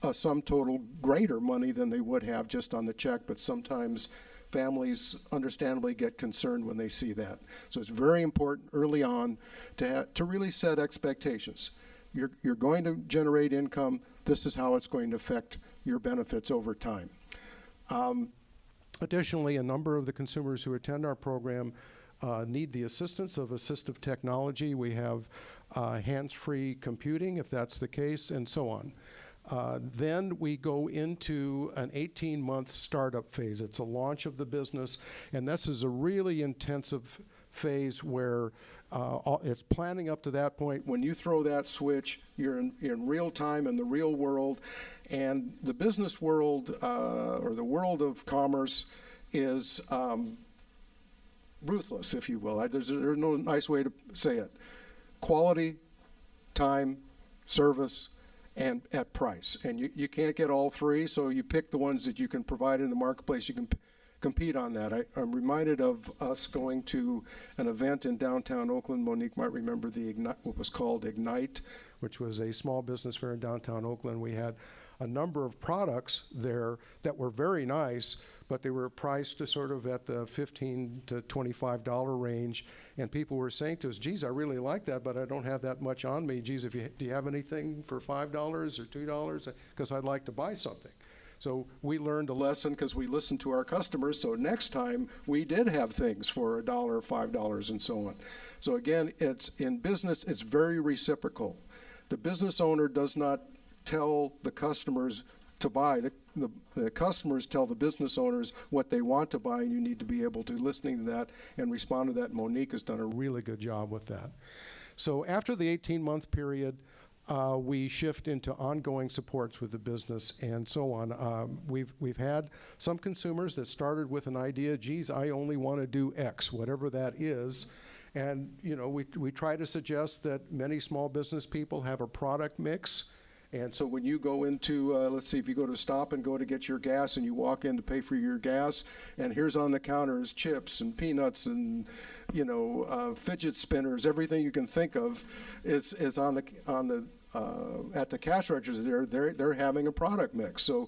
a sum total greater money than they would have just on the check. But sometimes families understandably get concerned when they see that. So it's very important early on to really set expectations. You're going to generate income. This is how it's going to affect your benefits over time. Additionally, a number of the consumers who attend our program need the assistance of assistive technology. We have hands-free computing, if that's the case, and so on. Then we go into an 18-month startup phase. It's a launch of the business, and this is a really intensive phase where it's planning up to that point. When you throw that switch, you're in real time in the real world, and the business world or the world of commerce is ruthless, if you will. There's no nice way to say it. Quality, time, service, and at price. And you can't get all three, so you pick the ones that you can provide in the marketplace. You can compete on that. I'm reminded of us going to an event in downtown Oakland. Monique might remember what was called Ignite, which was a small business fair in downtown Oakland. We had a number of products there that were very nice, but they were priced to sort of at the $15 to $25 range. And people were saying to us, geez, I really like that, but I don't have that much on me. Geez, do you have anything for $5 or $2? Because I'd like to buy something. So we learned a lesson because we listened to our customers. So next time we did have things for $1 or $5 and so on. So again, in business, it's very reciprocal. The business owner does not tell the customers to buy. The customers tell the business owners what they want to buy, and you need to be able to listen to that and respond to that. Monique has done a really good job with that. So after the 18-month period, we shift into ongoing supports with the business and so on. We've had some consumers that started with an idea, geez, I only want to do X, whatever that is. And we try to suggest that many small business people have a product mix. And so when you go into, let's see, if you go to Stop and Go to get your gas and you walk in to pay for your gas, and here's on the counter is chips and peanuts and, fidget spinners, everything you can think of is on the at the cash register. They're having a product mix. So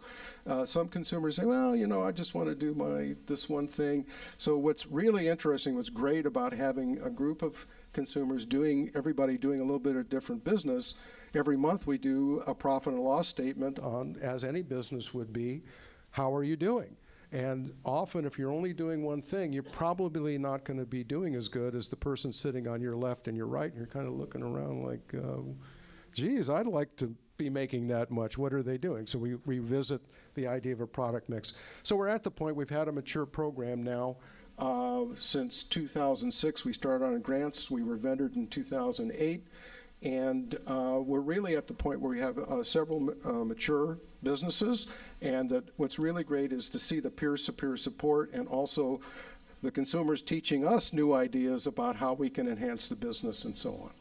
some consumers say, well, I just want to do this one thing. So what's really interesting, what's great about having a group of consumers everybody doing a little bit of different business. Every month we do a profit and loss statement on, as any business would be, how are you doing? And often if you're only doing one thing, you're probably not going to be doing as good as the person sitting on your left and your right, and you're kind of looking around like, geez, I'd like to be making that much. What are they doing? So we revisit the idea of a product mix. So we're at the point, we've had a mature program now since 2006. We started on grants. We were vendored in 2008. And we're really at the point where we have several mature businesses, and that what's really great is to see the peer-to-peer support and also the consumers teaching us new ideas about how we can enhance the business and so on.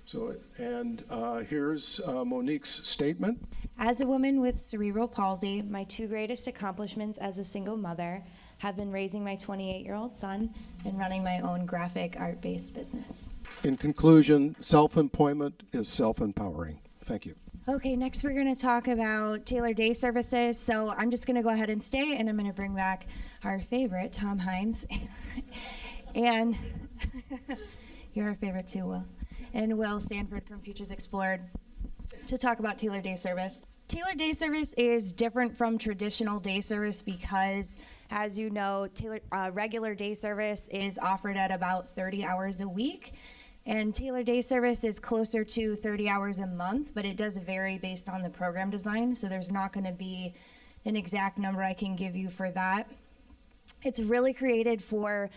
So, and here's Monique's statement. As a woman with cerebral palsy, my two greatest accomplishments as a single mother have been raising my 28-year-old son and running my own graphic art-based business. In conclusion, self-employment is self-empowering. Thank you. Okay, next we're going to talk about tailored day services. So I'm just going to go ahead and stay, and I'm going to bring back our favorite, Tom Hines. And you're our favorite too, Will. And Will Sanford from Futures Explored to talk about tailored day service. Tailored day service is different from traditional day service because, as you know, regular day service is offered at about 30 hours a week. And tailored day service is closer to 30 hours a month, but it does vary based on the program design. So there's not going to be an exact number I can give you for that. It's really created for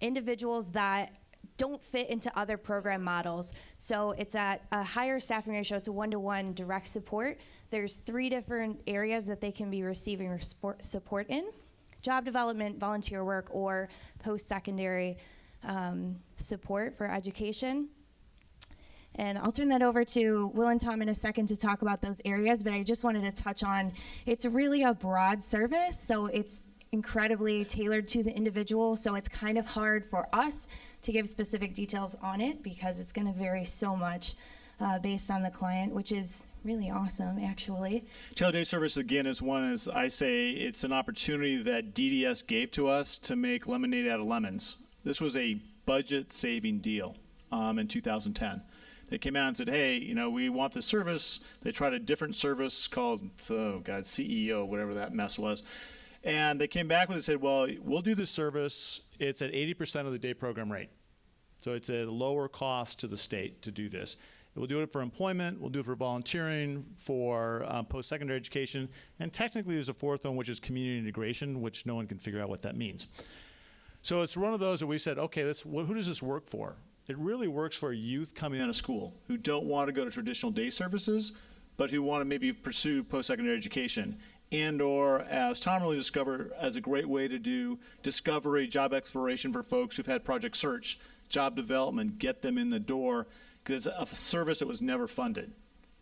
individuals that don't fit into other program models. So it's at a higher staffing ratio. It's a 1-to-1 direct support. There's 3 different areas that they can be receiving support in: job development, volunteer work, or post-secondary support for education. And I'll turn that over to Will and Tom in a second to talk about those areas, but I just wanted to touch on, it's really a broad service, so it's incredibly tailored to the individual, so it's kind of hard for us to give specific details on it because it's going to vary so much based on the client, which is really awesome, actually. Tailored day service, again, is one, as I say, it's an opportunity that DDS gave to us to make lemonade out of lemons. This was a budget-saving deal in 2010. They came out and said, hey, you know, we want this service. They tried a different service called, CEO, whatever that mess was. And they came back with it and said, well, we'll do this service. It's at 80% of the day program rate. So it's a lower cost to the state to do this. We'll do it for employment, we'll do it for volunteering, for post-secondary education, and technically there's a fourth one, which is community integration, which no one can figure out what that means. So it's one of those that we said, okay, who does this work for? It really works for youth coming out of school who don't want to go to traditional day services, but who want to maybe pursue post-secondary education. And or, as Tom really discovered, as a great way to do discovery, job exploration for folks who've had project search, job development, get them in the door, because it's a service that was never funded.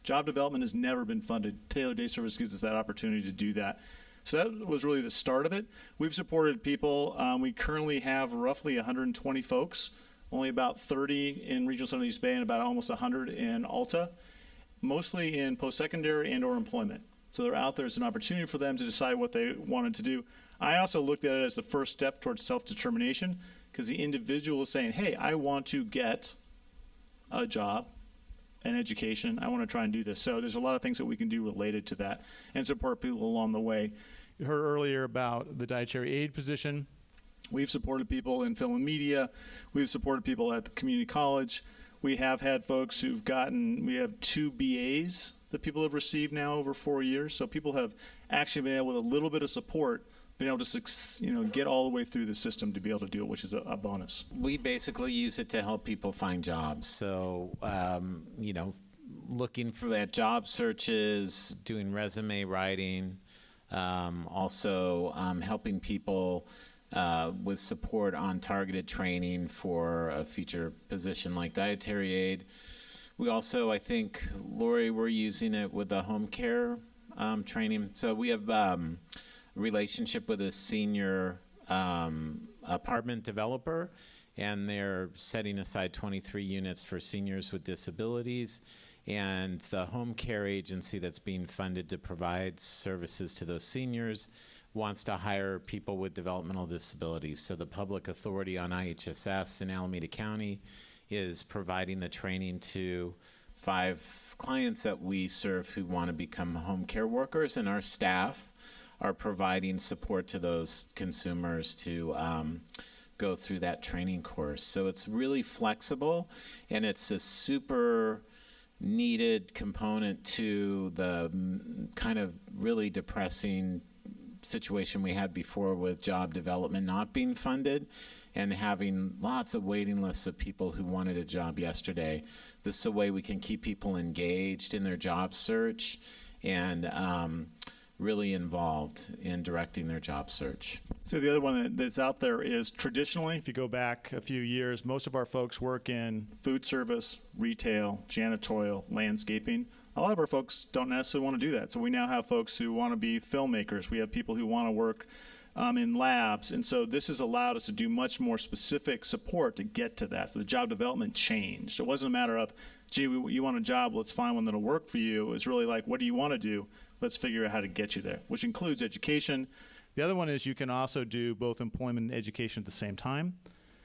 Job development has never been funded. Tailored day service gives us that opportunity to do that. So that was really the start of it. We've supported people. We currently have roughly 120 folks, only about 30 in Regional Center East Bay and about almost 100 in Alta, mostly in post-secondary and or employment. So they're out there as an opportunity for them to decide what they wanted to do. I also looked at it as the first step towards self-determination, because the individual is saying, hey, I want to get a job, an education. I want to try and do this. So there's a lot of things that we can do related to that and support people along the way. You heard earlier about the dietary aid position. We've supported people in film and media. We've supported people at the community college. We have had folks we have 2 BAs that people have received now over 4 years. So people have actually been able, with a little bit of support, been able to get all the way through the system to be able to do it, which is a bonus. We basically use it to help people find jobs. So, looking at job searches, doing resume writing, also helping people with support on targeted training for a future position like dietary aid. We also, I think, Lori, we're using it with the home care training. So we have relationship with a senior apartment developer, and they're setting aside 23 units for seniors with disabilities, and the home care agency that's being funded to provide services to those seniors wants to hire people with developmental disabilities. So the public authority on IHSS in Alameda County is providing the training to 5 clients that we serve who want to become home care workers, and our staff are providing support to those consumers to go through that training course. So it's really flexible, and it's a super needed component to the kind of really depressing situation we had before with job development not being funded and having lots of waiting lists of people who wanted a job yesterday. This is a way we can keep people engaged in their job search and really involved in directing their job search. So the other one that's out there is, traditionally, if you go back a few years, most of our folks work in food service, retail, janitorial, landscaping. A lot of our folks don't necessarily want to do that. So we now have folks who want to be filmmakers. We have people who want to work in labs. And so this has allowed us to do much more specific support to get to that. So the job development changed. It wasn't a matter of, gee, you want a job, let's find one that'll work for you. It was really like, what do you want to do? Let's figure out how to get you there, which includes education. The other one is you can also do both employment and education at the same time.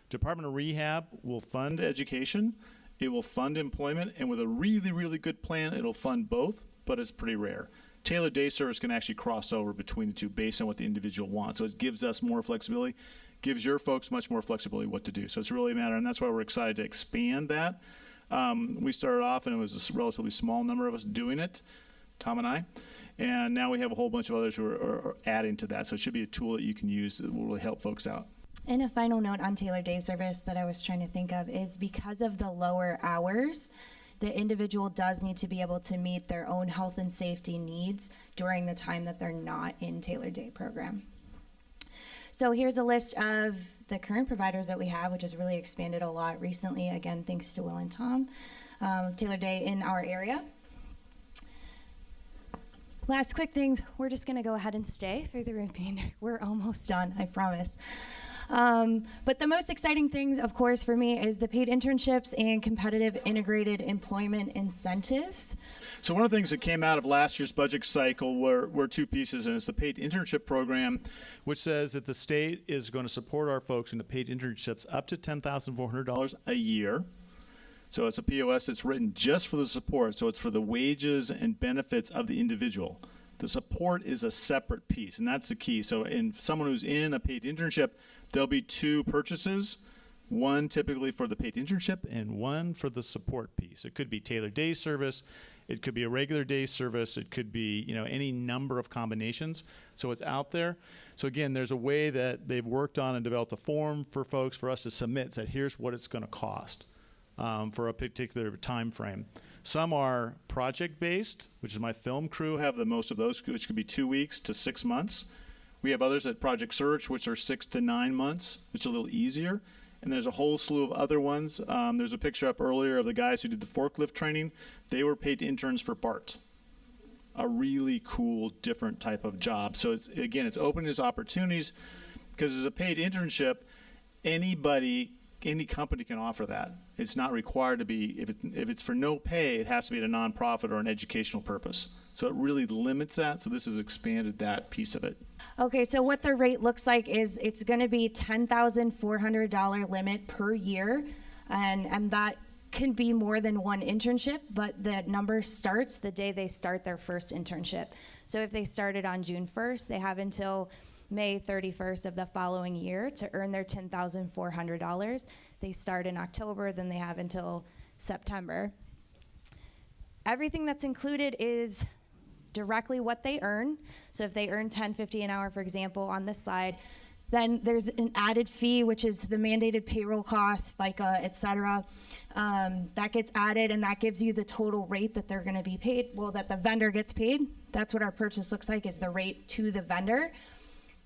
Department of Rehab will fund education. It will fund employment, and with a really, really good plan, it'll fund both, but it's pretty rare. Tailored day service can actually cross over between the two based on what the individual wants. So it gives us more flexibility, gives your folks much more flexibility what to do. So it's really a matter, and that's why we're excited to expand that. We started off, and it was a relatively small number of us doing it, Tom and I, and now we have a whole bunch of others who are adding to that. So it should be a tool that you can use that will really help folks out. And a final note on tailored day service that I was trying to think of is, because of the lower hours, the individual does need to be able to meet their own health and safety needs during the time that they're not in tailored day program. So here's a list of the current providers that we have, which has really expanded a lot recently, again, thanks to Will and Tom. Taylor Day in our area. Last quick things, we're just gonna go ahead and stay for the remainder. We're almost done, I promise. But the most exciting things, of course, for me is the paid internships and competitive integrated employment incentives. So one of the things that came out of last year's budget cycle were two pieces, and it's the paid internship program, which says that the state is going to support our folks in the paid internships up to $10,400 a year. So it's a POS that's written just for the support. So it's for the wages and benefits of the individual. The support is a separate piece, and that's the key. So in someone who's in a paid internship, there'll be two purchases, one typically for the paid internship and one for the support piece. It could be tailored day service. It could be a regular day service. It could be, any number of combinations. So it's out there. So again, there's a way that they've worked on and developed a form for folks for us to submit. Said, here's what it's going to cost for a particular time frame. Some are project-based, which is my film crew have the most of those, which could be 2 weeks to 6 months. We have others at Project Search, which are 6 to 9 months, which is a little easier. And there's a whole slew of other ones. There's a picture up earlier of the guys who did the forklift training. They were paid interns for BART, a really cool, different type of job. So it's opening as opportunities, because as a paid internship, any company can offer that. It's not required to be, if it's for no pay, it has to be at a nonprofit or an educational purpose. So it really limits that. So this has expanded that piece of it. Okay, so what the rate looks like is it's going to be $10,400 limit per year, and that can be more than one internship, but the number starts the day they start their first internship. So if they started on June 1st, they have until May 31st of the following year to earn their $10,400. They start in October, then they have until September. Everything that's included is directly what they earn. So if they earn $10.50 an hour, for example, on this slide, then there's an added fee, which is the mandated payroll costs, FICA, et cetera. That gets added, and that gives you the total rate that they're going to be paid, that the vendor gets paid. That's what our purchase looks like, is the rate to the vendor.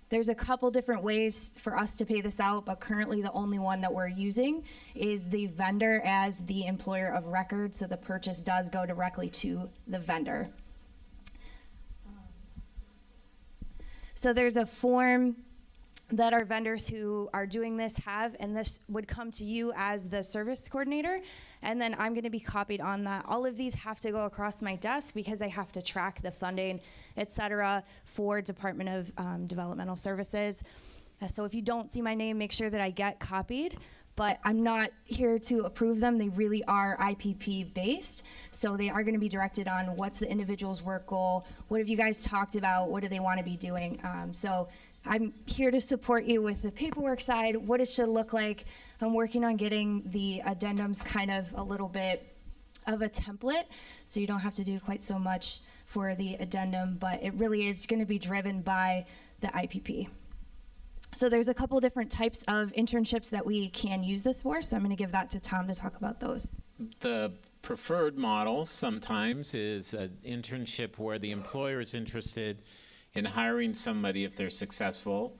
There's a couple different ways for us to pay this out, but currently the only one that we're using is the vendor as the employer of record, so the purchase does go directly to the vendor. So there's a form that our vendors who are doing this have, and this would come to you as the service coordinator, and then I'm going to be copied on that. All of these have to go across my desk because I have to track the funding, et cetera, for Department of Developmental Services. So if you don't see my name, make sure that I get copied, but I'm not here to approve them. They really are IPP based, so they are going to be directed on what's the individual's work goal, what have you guys talked about, what do they want to be doing. So I'm here to support you with the paperwork side, what it should look like. I'm working on getting the addendums kind of a little bit of a template, so you don't have to do quite so much for the addendum, but it really is going to be driven by the IPP. So there's a couple different types of internships that we can use this for, so I'm going to give that to Tom to talk about those. The preferred model sometimes is an internship where the employer is interested in hiring somebody if they're successful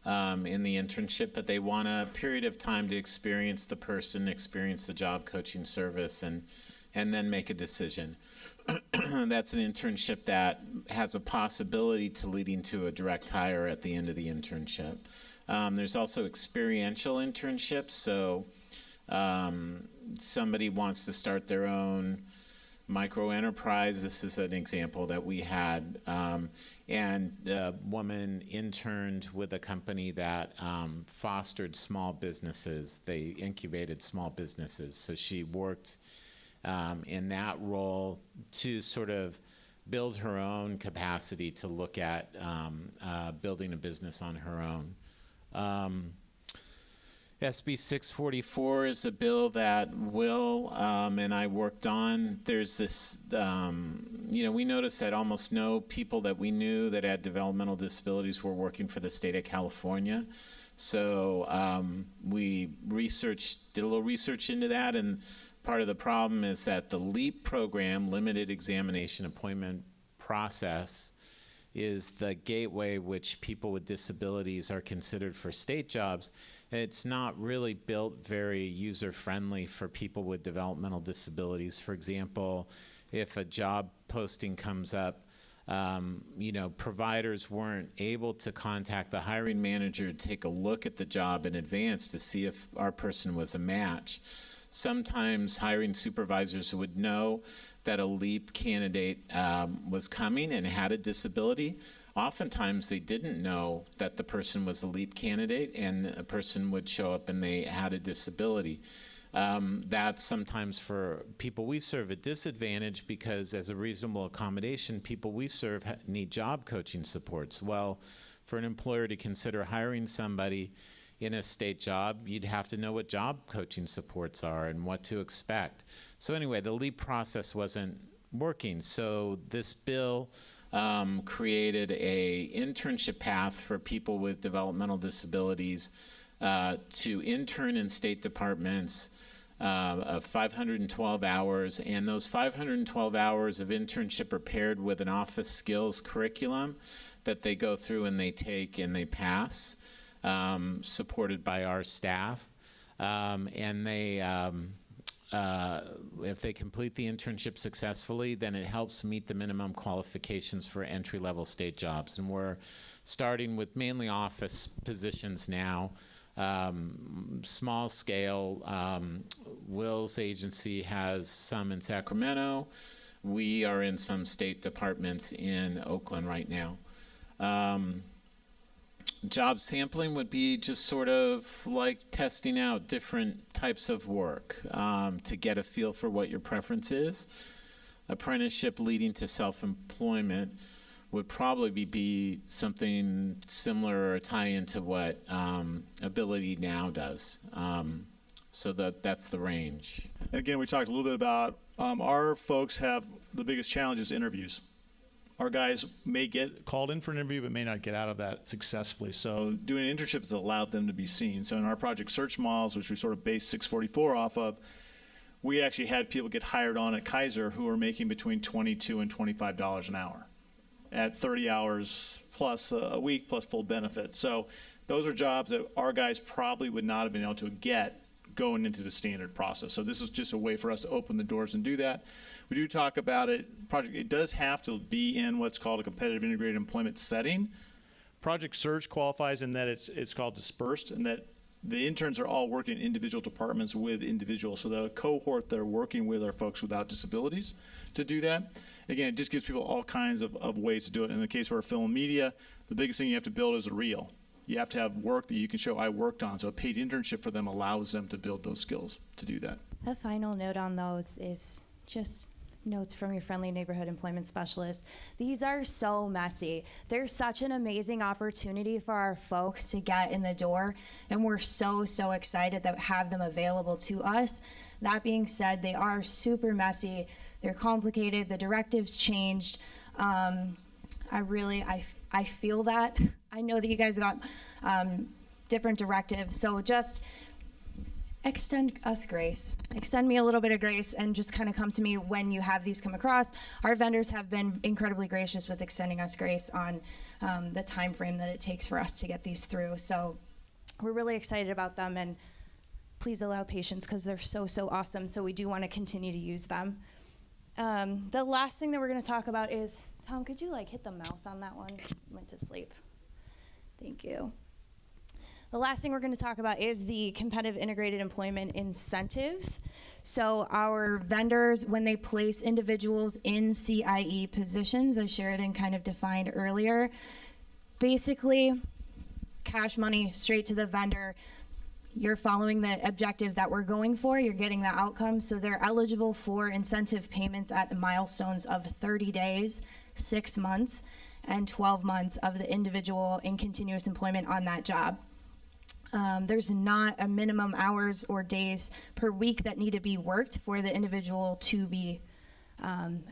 in the internship, but they want a period of time to experience the person, experience the job coaching service, and then make a decision. That's an internship that has a possibility to leading to a direct hire at the end of the internship. There's also experiential internships, so somebody wants to start their own micro enterprise. This is an example that we had, and a woman interned with a company that fostered small businesses. They incubated small businesses, so she worked in that role to sort of build her own capacity to look at building a business on her own. SB 644 is a bill that Will and I worked on. There's this, we noticed that almost no people that we knew that had developmental disabilities were working for the state of California. So we did a little research into that, and part of the problem is that the LEAP program, Limited Examination Appointment Process, is the gateway which people with disabilities are considered for state jobs. It's not really built very user-friendly for people with developmental disabilities. For example, if a job posting comes up, providers weren't able to contact the hiring manager to take a look at the job in advance to see if our person was a match. Sometimes hiring supervisors would know that a LEAP candidate was coming and had a disability. Oftentimes they didn't know that the person was a LEAP candidate, and a person would show up and they had a disability. That's sometimes for people we serve a disadvantage, because as a reasonable accommodation, people we serve need job coaching supports. Well, for an employer to consider hiring somebody in a state job, you'd have to know what job coaching supports are and what to expect. So anyway, the LEAP process wasn't working. So this bill created a internship path for people with developmental disabilities to intern in state departments of 512 hours, and those 512 hours of internship are paired with an office skills curriculum that they go through and they take and they pass, supported by our staff. And they, if they complete the internship successfully, then it helps meet the minimum qualifications for entry-level state jobs. And we're starting with mainly office positions now. Small scale. Will's agency has some in Sacramento. We are in some state departments in Oakland right now. Job sampling would be just sort of like testing out different types of work to get a feel for what your preference is. Apprenticeship leading to self-employment would probably be something similar or tie into what Ability Now does. So that's the range. And again, we talked a little bit about our folks have the biggest challenge is interviews. Our guys may get called in for an interview but may not get out of that successfully. So doing internships has allowed them to be seen. So in our project search models, which we sort of based 644 off of, we actually had people get hired on at Kaiser who are making between $22 and $25 an hour at 30 hours plus a week plus full benefits. So those are jobs that our guys probably would not have been able to get going into the standard process. So this is just a way for us to open the doors and do that. We do talk about it. Project, it does have to be in what's called a competitive integrated employment setting. Project Search qualifies in that it's called dispersed, and that the interns are all working in individual departments with individuals, so that a cohort they're working with are folks without disabilities to do that. Again, it just gives people all kinds of ways to do it. In the case of our film and media, the biggest thing you have to build is a reel. You have to have work that you can show I worked on, so a paid internship for them allows them to build those skills to do that. A final note on those is just notes from your friendly neighborhood employment specialist. These are so messy. They're such an amazing opportunity for our folks to get in the door, and we're so excited that have them available to us. That being said, they are super messy. They're complicated. The directives changed. I feel that. I know that you guys got different directives, so just extend us grace. Extend me a little bit of grace and just kind of come to me when you have these come across. Our vendors have been incredibly gracious with extending us grace on the time frame that it takes for us to get these through. So we're really excited about them, and please allow patience because they're so awesome. So we do want to continue to use them. The last thing that we're going to talk about is, Tom, could you hit the mouse on that one? I went to sleep. Thank you. The last thing we're going to talk about is the competitive integrated employment incentives. So our vendors, when they place individuals in CIE positions, as Sheridan kind of defined earlier, basically cash money straight to the vendor. You're following the objective that we're going for, you're getting the outcome, so they're eligible for incentive payments at the milestones of 30 days, 6 months, and 12 months of the individual in continuous employment on that job. There's not a minimum hours or days per week that need to be worked for the individual to be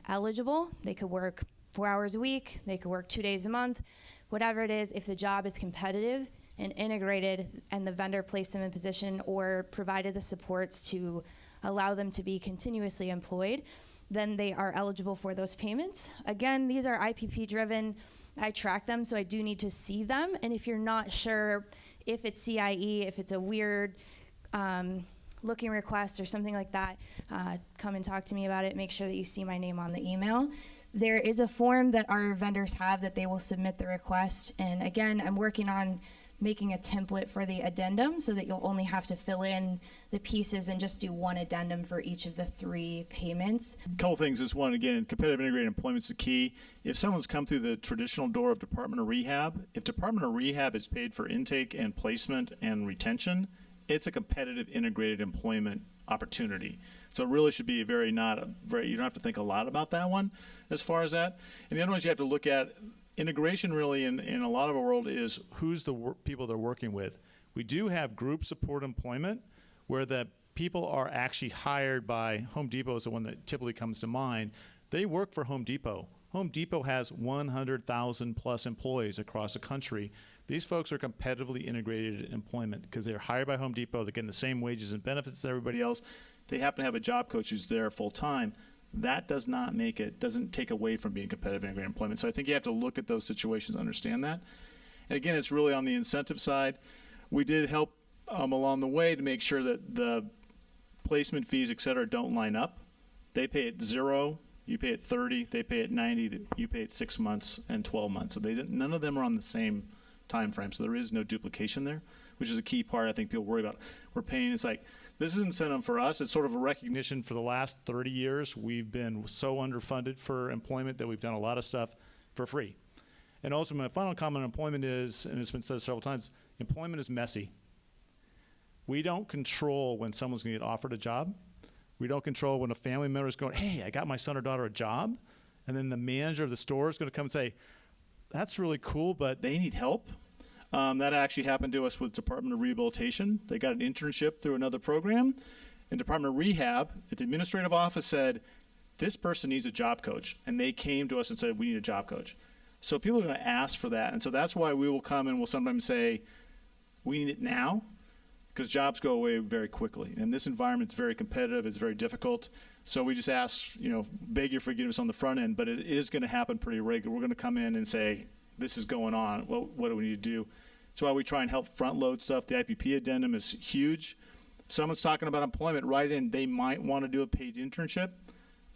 eligible. They could work 4 hours a week, they could work 2 days a month, whatever it is. If the job is competitive and integrated and the vendor placed them in position or provided the supports to allow them to be continuously employed, then they are eligible for those payments. Again, these are IPP driven. I track them, so I do need to see them. And if you're not sure if it's CIE, if it's a weird looking request or something like that, come and talk to me about it. Make sure that you see my name on the email. There is a form that our vendors have that they will submit the request. And again, I'm working on making a template for the addendum so that you'll only have to fill in the pieces and just do one addendum for each of the 3 payments. A couple things is one, again, competitive integrated employment is the key. If someone's come through the traditional door of Department of Rehab, if Department of Rehab is paid for intake and placement and retention, it's a competitive integrated employment opportunity. So it really should be you don't have to think a lot about that one as far as that. And the other ones you have to look at, integration really in a lot of our world is who's the people they're working with. We do have group support employment where the people are actually hired by Home Depot is the one that typically comes to mind. They work for Home Depot. Home Depot has 100,000 plus employees across the country. These folks are competitively integrated employment because they're hired by Home Depot. They're getting the same wages and benefits as everybody else. They happen to have a job coach who's there full time. That doesn't take away from being competitive integrated employment. So I think you have to look at those situations, understand that. And again, it's really on the incentive side. We did help along the way to make sure that the placement fees, et cetera, don't line up. They pay at 0, you pay at 30, they pay at 90, you pay at 6 months and 12 months. So none of them are on the same time frame. So there is no duplication there, which is a key part I think people worry about. We're paying, it's like, this is incentive for us. It's sort of a recognition for the last 30 years. We've been so underfunded for employment that we've done a lot of stuff for free. And also my final comment on employment is, and it's been said several times, employment is messy. We don't control when someone's going to get offered a job. We don't control when a family member is going, hey, I got my son or daughter a job. And then the manager of the store is going to come and say, that's really cool, but they need help. That actually happened to us with Department of Rehabilitation. They got an internship through another program. And Department of Rehab, at the administrative office said, this person needs a job coach. And they came to us and said, we need a job coach. So people are going to ask for that. And so that's why we will come and we'll sometimes say, we need it now, because jobs go away very quickly. And this environment's very competitive. It's very difficult. So we just ask, beg your forgiveness on the front end, but it is going to happen pretty regularly. We're going to come in and say, this is going on. What do we need to do? That's why we try and help front load stuff. The IPP addendum is huge. Someone's talking about employment, right in, they might want to do a paid internship.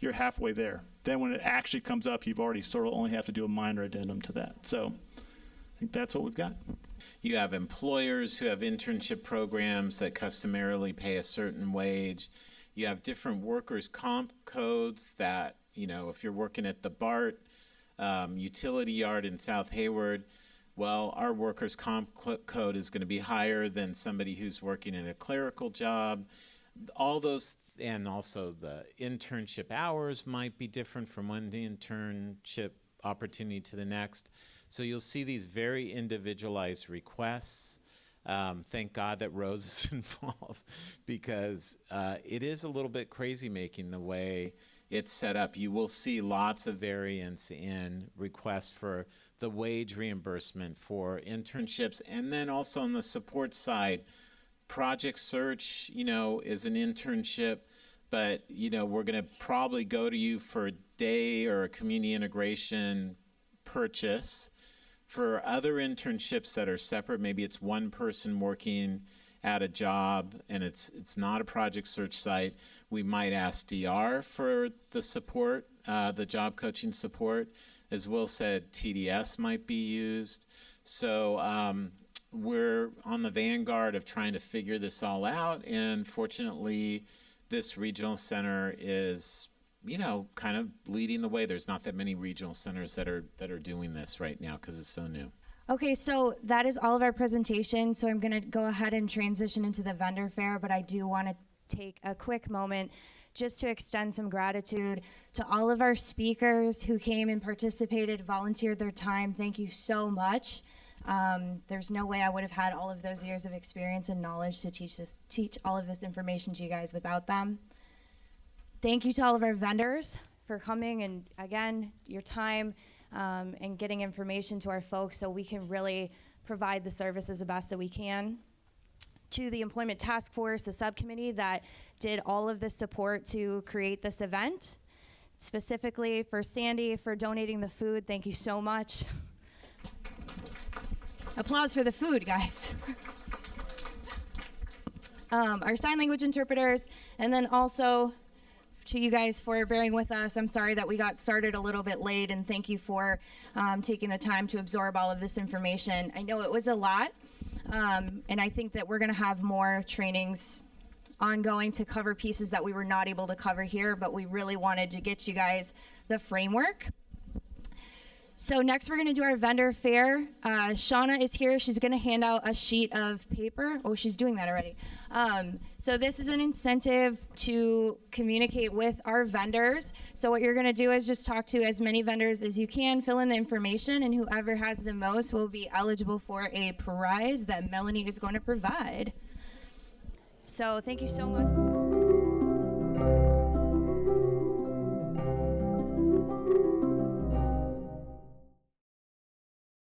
You're halfway there. Then when it actually comes up, you've already sort of only have to do a minor addendum to that. So I think that's what we've got. You have employers who have internship programs that customarily pay a certain wage. You have different workers' comp codes that, if you're working at the BART utility yard in South Hayward, well, our workers' comp code is going to be higher than somebody who's working in a clerical job. All those, and also the internship hours might be different from one internship opportunity to the next. So you'll see these very individualized requests. Thank God that Rose is involved because it is a little bit crazy making the way it's set up. You will see lots of variance in requests for the wage reimbursement for internships. And then also on the support side, Project Search, is an internship, but, we're going to probably go to you for a day or a community integration purchase. For other internships that are separate, maybe it's one person working at a job and it's not a Project Search site, we might ask DR for the support, the job coaching support. As Will said, TDS might be used. So we're on the vanguard of trying to figure this all out, and fortunately this regional center is kind of leading the way. There's not that many regional centers that are doing this right now because it's so new. Okay, so that is all of our presentation. So I'm going to go ahead and transition into the vendor fair, but I do want to take a quick moment just to extend some gratitude to all of our speakers who came and participated, volunteered their time. Thank you so much. There's no way I would have had all of those years of experience and knowledge to teach all of this information to you guys without them. Thank you to all of our vendors for coming and, again, your time and getting information to our folks so we can really provide the services the best that we can. To the Employment Task Force, the subcommittee that did all of the support to create this event. specifically for Sandy for donating the food. Thank you so much. Applause for the food, guys. Our sign language interpreters, and then also to you guys for bearing with us. I'm sorry that we got started a little bit late, and thank you for taking the time to absorb all of this information. I know it was a lot, and I think that we're going to have more trainings ongoing to cover pieces that we were not able to cover here, but we really wanted to get you guys the framework. So next we're going to do our vendor fair. Shauna is here. She's going to hand out a sheet of paper. Oh, she's doing that already. So this is an incentive to communicate with our vendors. So what you're going to do is just talk to as many vendors as you can, fill in the information, and whoever has the most will be eligible for a prize that Melanie is going to provide. So thank you so much.